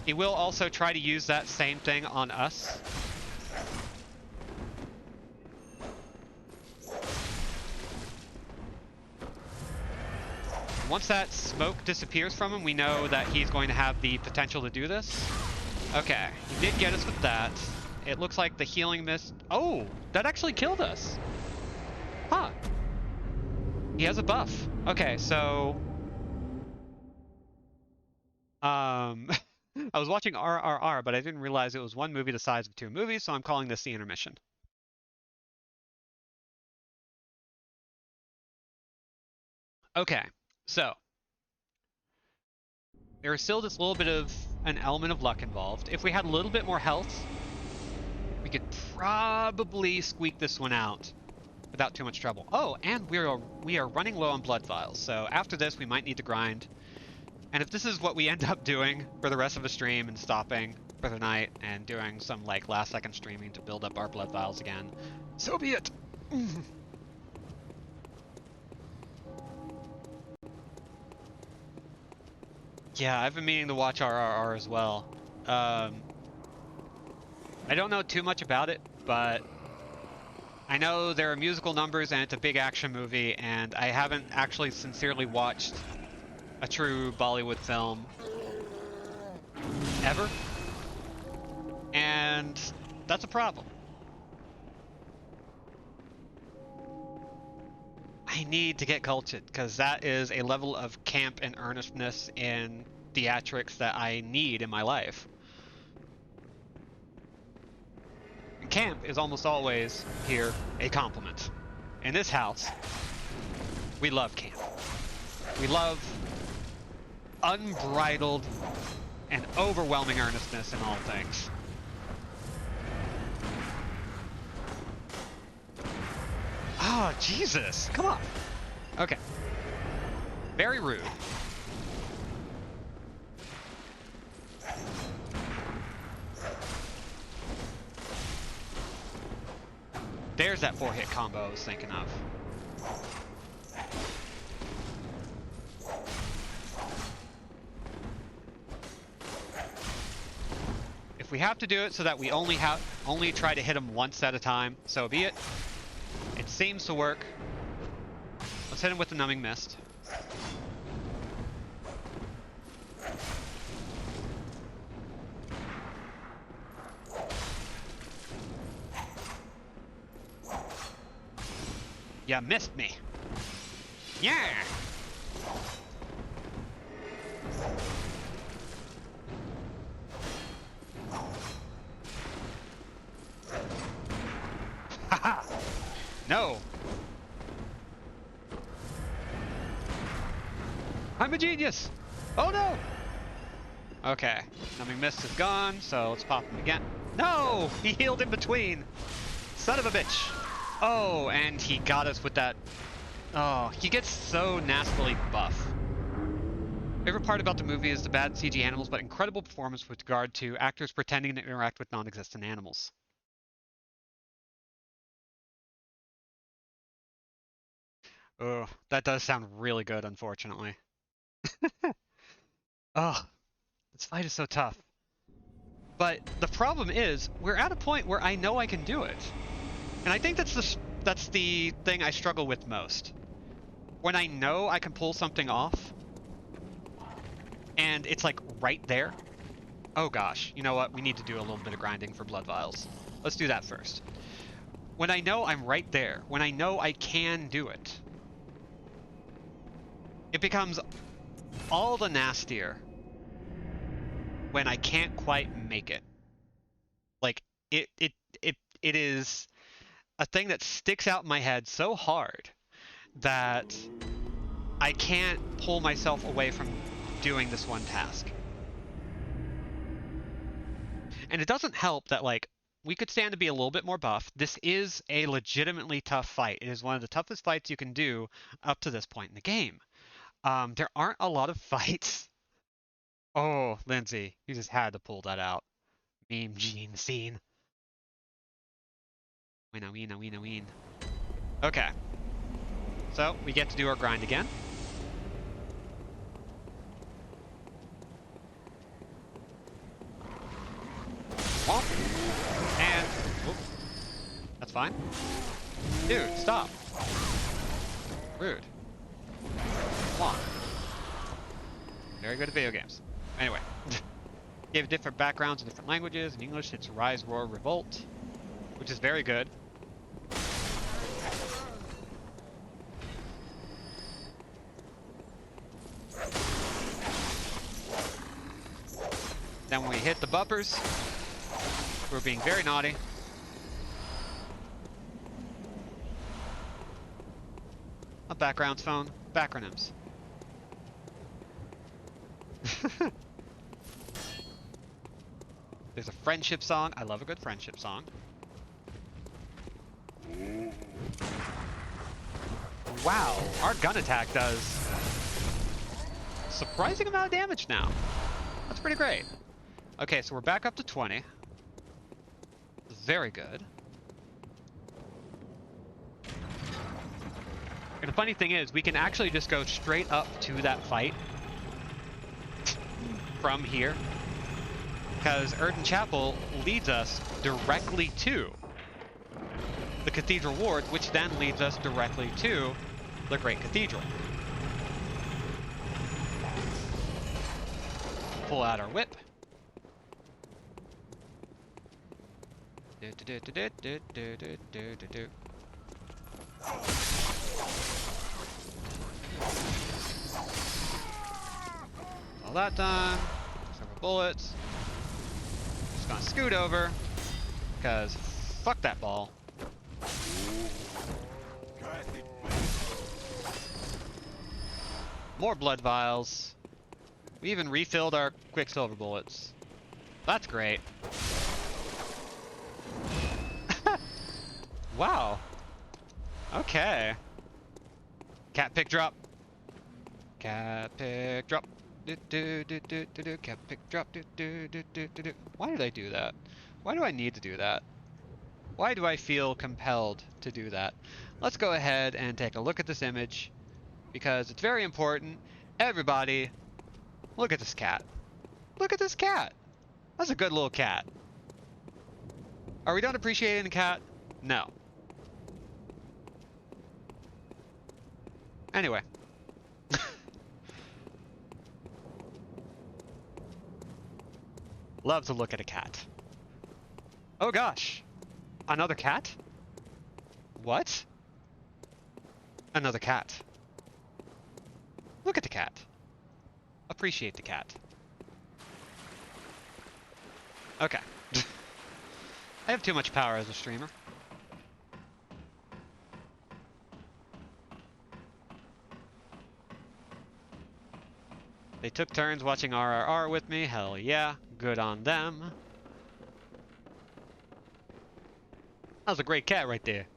He will also try to use that same thing on us. Once that smoke disappears from him, we know that he's going to have the potential to do this. Okay, he did get us with that. It looks like the healing mist... Oh, that actually killed us. Huh. He has a buff. Okay, so... I was watching RRR, but I didn't realize it was one movie the size of 2 movies, so I'm calling this the intermission. Okay, so there is still this little bit of an element of luck involved. If we had a little bit more health, we could probably squeak this one out without too much trouble. Oh, and we are running low on blood vials, so after this we might need to grind. And if this is what we end up doing for the rest of the stream and stopping for the night and doing some like last second streaming to build up our blood vials again, so be it. Yeah, I've been meaning to watch RRR as well. I don't know too much about it, but I know there are musical numbers and it's a big action movie, and I haven't actually sincerely watched a true Bollywood film ever. And that's a problem. I need to get cultured, because that is a level of camp and earnestness in theatrics that I need in my life. And camp is almost always, here, a compliment. In this house, we love camp. We love unbridled and overwhelming earnestness in all things. Oh, Jesus! Come on! Okay. Very rude. There's that 4-hit combo I was thinking of. If we have to do it so that we only try to hit him once at a time, so be it. It seems to work. Let's hit him with the numbing mist. You missed me. Yeah! Haha! No! I'm a genius! Oh no! Okay, numbing mist is gone, so let's pop him again. No! He healed in between! Son of a bitch! Oh, and he got us with that... Oh, he gets so nastily buff. Favorite part about the movie is the bad CG animals, but incredible performance with regard to actors pretending to interact with non-existent animals. Oh, that does sound really good, unfortunately. Oh, this fight is so tough. But the problem is, we're at a point where I know I can do it. And I think that's the thing I struggle with most. When I know I can pull something off, and it's like right there. Oh gosh, you know what? We need to do a little bit of grinding for blood vials. Let's do that first. When I know I'm right there, when I know I can do it, it becomes all the nastier when I can't quite make it. Like it is a thing that sticks out in my head so hard that I can't pull myself away from doing this one task. And it doesn't help that, like, we could stand to be a little bit more buff. This is a legitimately tough fight. It is one of the toughest fights you can do up to this point in the game. There aren't a lot of fights. Oh, Lindsay, you just had to pull that out. Meme gene scene. Ween. Okay. So, we get to do our grind again. Womp. And, whoop. That's fine. Dude, stop. Rude. Come on. Very good at video games. Anyway. Gave different backgrounds in different languages. In English, it's Rise, Roar, Revolt, which is very good. Then when we hit the bumpers, we're being very naughty. Not backgrounds, phone. Backronyms. There's a friendship song. I love a good friendship song. Wow, our gun attack does surprising amount of damage now. That's pretty great. Okay, so we're back up to 20. Very good. And the funny thing is, we can actually just go straight up to that fight from here, because Erden Chapel leads us directly to the Cathedral Ward, which then leads us directly to the Great Cathedral. Pull out our whip. All that done. Several bullets. Just gonna scoot over, because fuck that ball. More blood vials. We even refilled our quicksilver bullets. That's great. Wow. Okay. Cat pick drop. Cat pick drop. Cat pick drop. Why did I do that? Why do I need to do that? Why do I feel compelled to do that? Let's go ahead and take a look at this image, because it's very important. Everybody, look at this cat. Look at this cat. That's a good little cat. Are we done appreciating the cat? No. Anyway. Love to look at a cat. Oh gosh. Another cat? What? Another cat. Look at the cat. Appreciate the cat. Okay. I have too much power as a streamer. They took turns watching RRR with me. Hell yeah. Good on them. That was a great cat right there.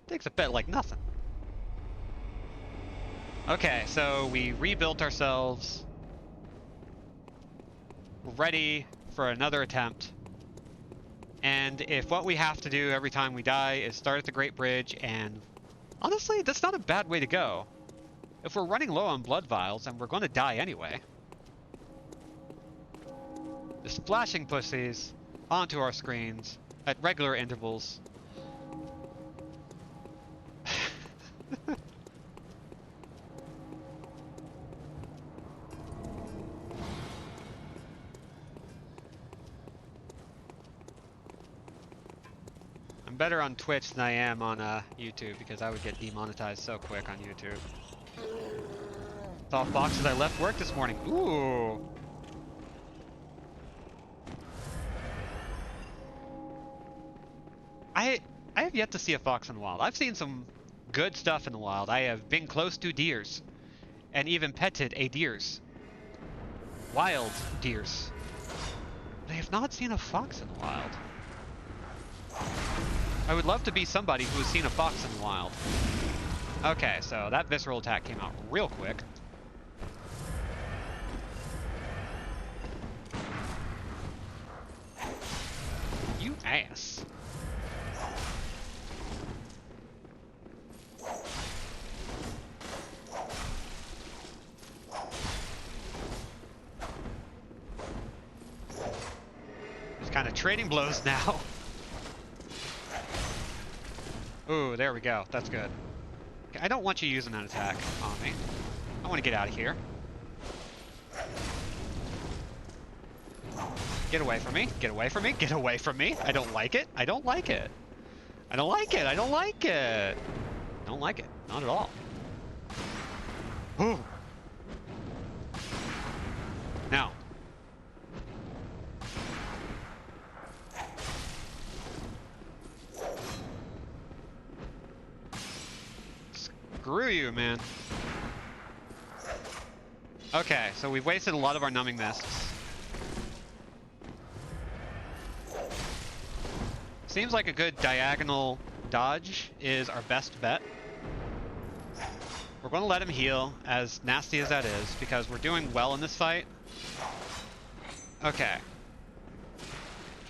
Takes a pet like nothing. Okay, so we rebuilt ourselves. We're ready for another attempt. And if what we have to do every time we die is start at the Great Bridge and Honestly, that's not a bad way to go. If we're running low on blood vials, and we're going to die anyway. Just splashing pussies onto our screens at regular intervals. I'm better on Twitch than I am on YouTube because I would get demonetized so quick on YouTube. Saw foxes I left work this morning. Ooh. I have yet to see a fox in the wild. I've seen some good stuff in the wild. I have been close to deers and even petted a deers. Wild deers. I have not seen a fox in the wild. I would love to be somebody who has seen a fox in the wild. Okay, so that visceral attack came out real quick. You ass. Just kind of trading blows now. Ooh, there we go. That's good. I don't want you using that attack on me. I want to get out of here. Get away from me. Get away from me. Get away from me. I don't like it. I don't like it. I don't like it. I don't like it. Don't like it. Not at all. Ooh. Now. Screw you, man. Okay, so we've wasted a lot of our numbing mists. Seems like a good diagonal dodge is our best bet. We're going to let him heal, as nasty as that is, because we're doing well in this fight. Okay.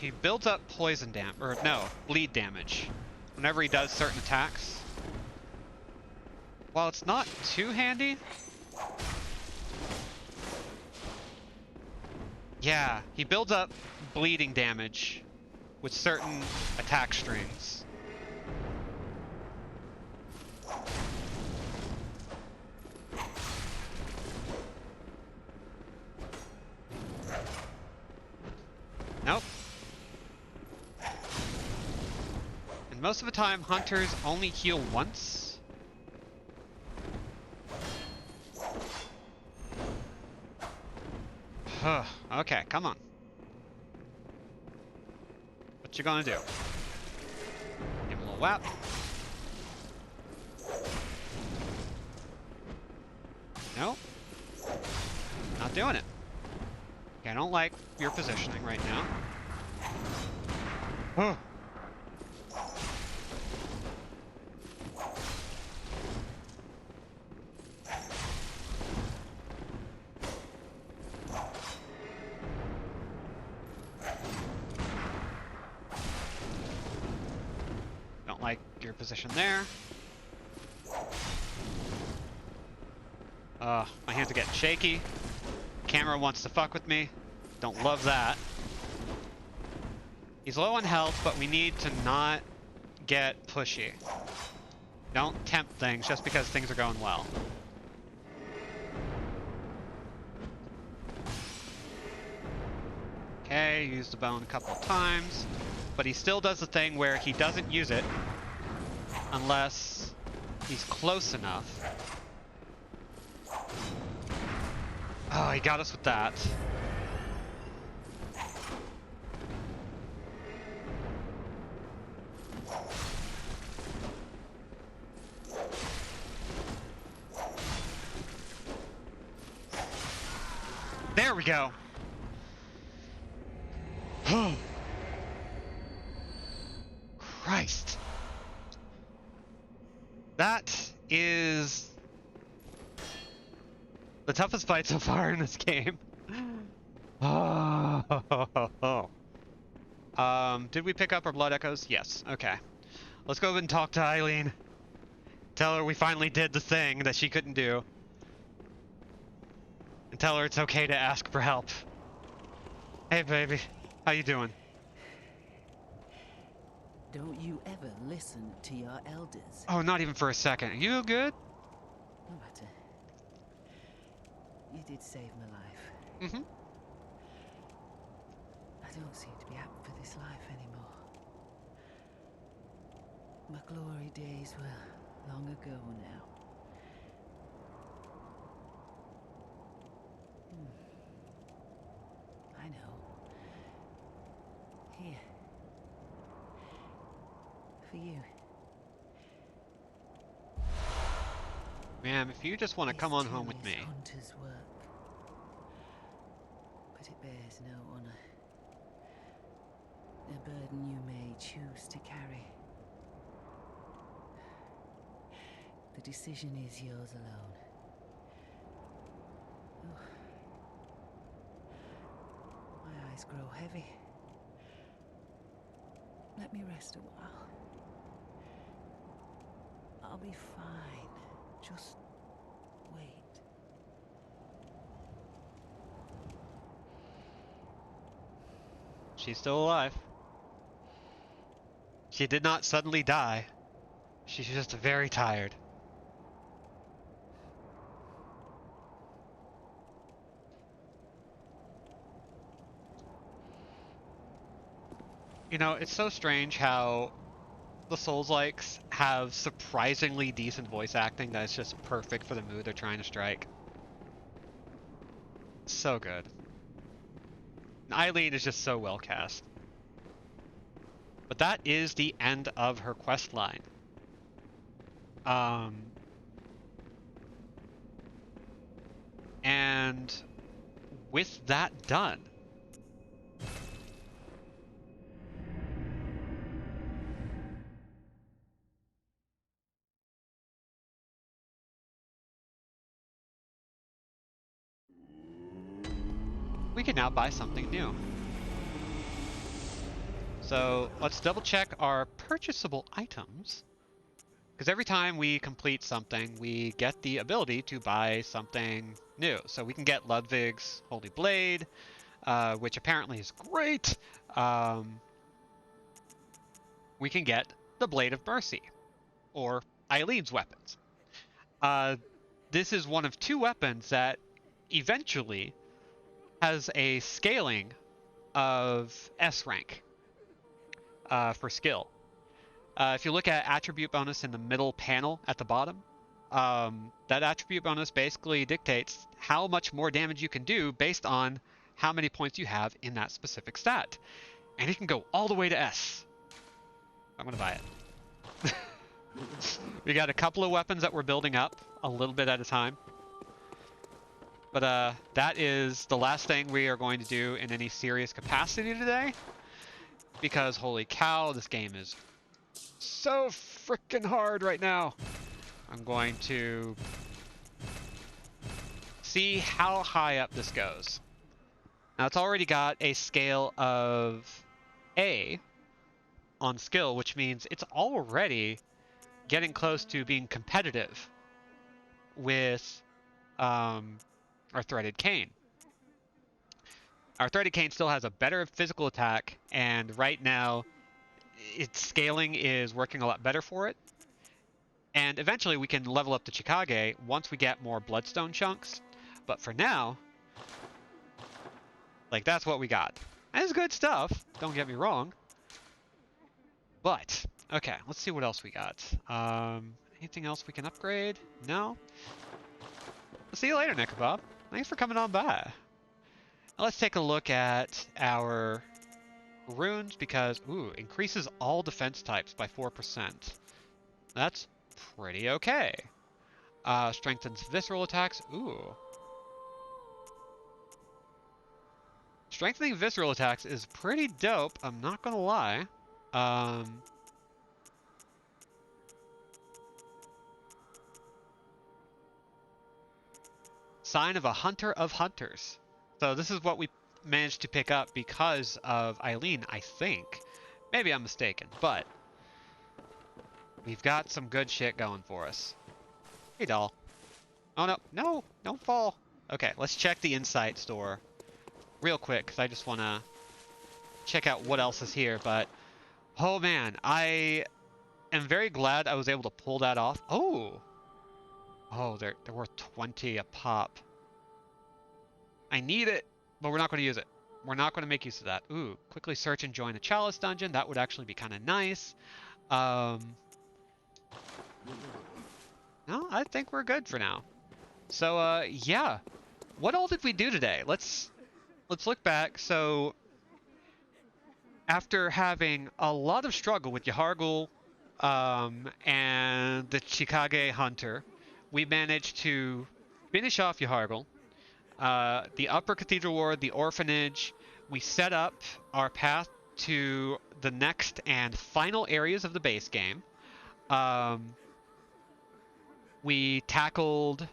He builds up poison damage, or no, bleed damage, whenever he does certain attacks. While it's not too handy... Yeah, he builds up bleeding damage with certain attack strings. Nope. And most of the time, hunters only heal once. Okay, come on. What you gonna do? Give him a little whap. Nope. Not doing it. Okay, I don't like your positioning right now. Oh. Don't like your position there. My hands are getting shaky. Camera wants to fuck with me. Don't love that. He's low on health, but we need to not get pushy. Don't tempt things just because things are going well. Okay, used the bone a couple of times, but he still does the thing where he doesn't use it unless he's close enough. Oh, he got us with that. There we go. Christ. That is the toughest fight so far in this game. Did we pick up our blood echoes? Yes. Okay. Let's go and talk to Eileen. Tell her we finally did the thing that she couldn't do. And tell her it's okay to ask for help. Hey, baby. How you doing? Don't you ever listen to your elders? Oh, not even for a second. You good? No matter. You did save my life. Mm-hmm. I don't seem to be apt for this life anymore. My glory days were long ago now. I know. Here. For you. Ma'am, if you just want to come on home with This me. too is hunter's work. But it bears no honor. A burden you may choose to carry. The decision is yours alone. Oh. My eyes grow heavy. Let me rest a while. I'll be fine. Just wait. She's still alive. She did not suddenly die. She's just very tired. You know, it's so strange how the Souls-likes have surprisingly decent voice acting that is just perfect for the mood they're trying to strike. So good. Eileen is just so well cast. But that is the end of her quest line. And with that done, we can now buy something new. So let's double check our purchasable items. Because every time we complete something, we get the ability to buy something new. So we can get Ludwig's Holy Blade, which apparently is great. We can get the Blade of Mercy, or Eileen's weapons. This is one of two weapons that eventually has a scaling of S rank for skill. If you look at attribute bonus in the middle panel at the bottom, that attribute bonus basically dictates how much more damage you can do based on how many points you have in that specific stat. And it can go all the way to S. I'm going to buy it. We got a couple of weapons that we're building up a little bit at a time. But that is the last thing we are going to do in any serious capacity today. Because holy cow, this game is so freaking hard right now. I'm going to see how high up this goes. Now it's already got a scale of A on skill, which means it's already getting close to being competitive with our threaded cane. Our threaded cane still has a better physical attack, and right now its scaling is working a lot better for it. And eventually we can level up the Chikage once we get more bloodstone chunks. But for now, like, that's what we got. And it's good stuff, don't get me wrong. But, okay, let's see what else we got. Anything else we can upgrade? No? I'll see you later, Nicobob. Thanks for coming on by. Now let's take a look at our runes because, ooh, increases all defense types by 4%. That's pretty okay. Strengthens visceral attacks. Ooh. Strengthening visceral attacks is pretty dope, I'm not gonna lie. Sign of a Hunter of Hunters. So this is what we managed to pick up because of Eileen, I think. Maybe I'm mistaken, but We've got some good shit going for us. Hey, doll. Oh, no. No, don't fall. Okay, let's check the Insight store real quick, because I just want to check out what else is here. But, oh, man, I am very glad I was able to pull that off. Oh! Oh, they're worth 20 a pop. I need it, but we're not going to use it. We're not going to make use of that. Ooh, quickly search and join a Chalice dungeon. That would actually be kind of nice. No, I think we're good for now. So, yeah. What all did we do today? Let's look back. So, after having a lot of struggle with Yahargul and the Chikage Hunter, we managed to finish off Yahargul. The Upper Cathedral Ward, the Orphanage. We set up our path to the next and final areas of the base game. We tackled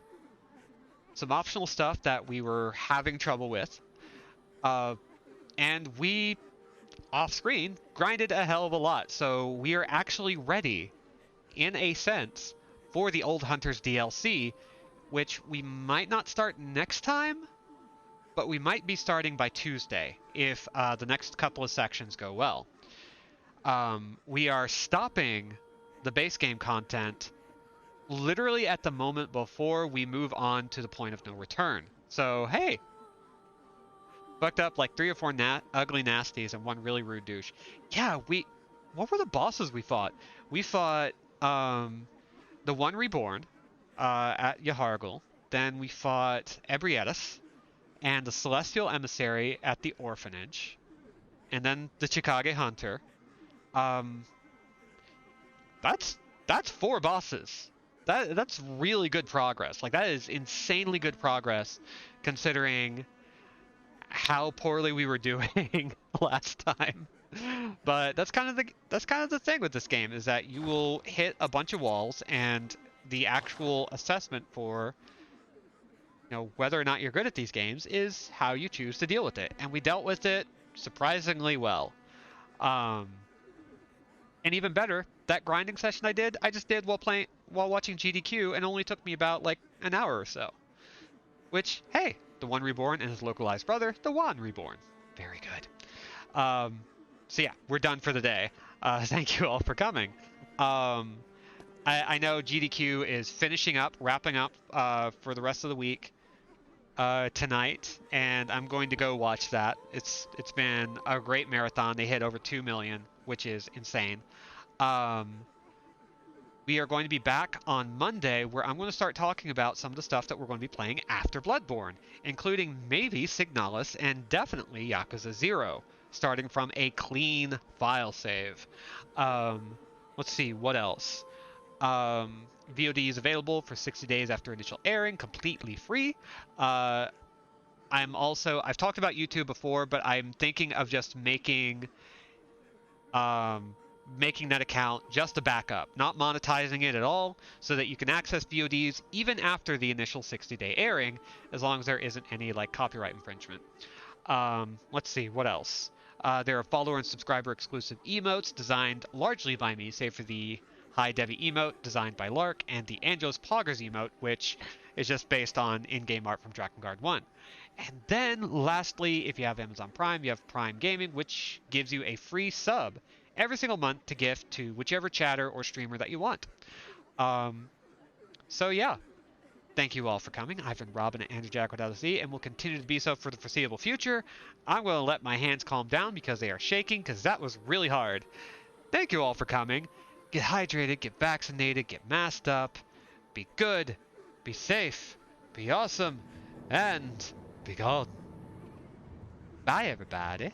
some optional stuff that we were having trouble with. And we, off-screen, grinded a hell of a lot. So we are actually ready, in a sense, for the Old Hunters DLC, which we might not start next time, but we might be starting by Tuesday if the next couple of sections go well. We are stopping the base game content literally at the moment before we move on to the point of no return. So, hey, fucked up like 3 or 4 ugly nasties and 1 really rude douche. Yeah, what were the bosses we fought? We fought the 1 Reborn at Yahargul. Then we fought Ebrietas and the Celestial Emissary at the Orphanage. And then the Chikage Hunter. That's 4 bosses. That's really good progress. Like, that is insanely good progress considering how poorly we were doing last time. But that's kind of the thing with this game, is that you will hit a bunch of walls, and the actual assessment for whether or not you're good at these games is how you choose to deal with it. And we dealt with it surprisingly well. And even better, that grinding session I just did while watching GDQ, and only took me about like an hour or so. Which, hey, the 1 Reborn and his localized brother, the 1 Reborn. Very good. So yeah, we're done for the day. Thank you all for coming. I know GDQ is wrapping up for the rest of the week tonight, and I'm going to go watch that. It's been a great marathon. They hit over 2 million, which is insane. We are going to be back on Monday, where I'm going to start talking about some of the stuff that we're going to be playing after Bloodborne, including maybe Signalis and definitely Yakuza 0, starting from a clean file save. Let's see, what else? VOD is available for 60 days after initial airing, completely free. I've talked about YouTube before, but I'm thinking of just making that account just a backup, not monetizing it at all, so that you can access VODs even after the initial 60-day airing, as long as there isn't any like copyright infringement. Let's see, what else? There are follower and subscriber exclusive emotes designed largely by me, save for the High Devi emote designed by Lark and the Anjos Poggers emote, which is just based on in-game art from Drakengard 1. And then lastly, if you have Amazon Prime, you have Prime Gaming, which gives you a free sub every single month to gift to whichever chatter or streamer that you want. So yeah, thank you all for coming. I've been Robin at Andrew Jack without a Z, and will continue to be so for the foreseeable future. I'm going to let my hands calm down because they are shaking, because that was really hard. Thank you all for coming. Get hydrated, get vaccinated, get masked up, be good, be safe, be awesome, and be gone. Bye, everybody.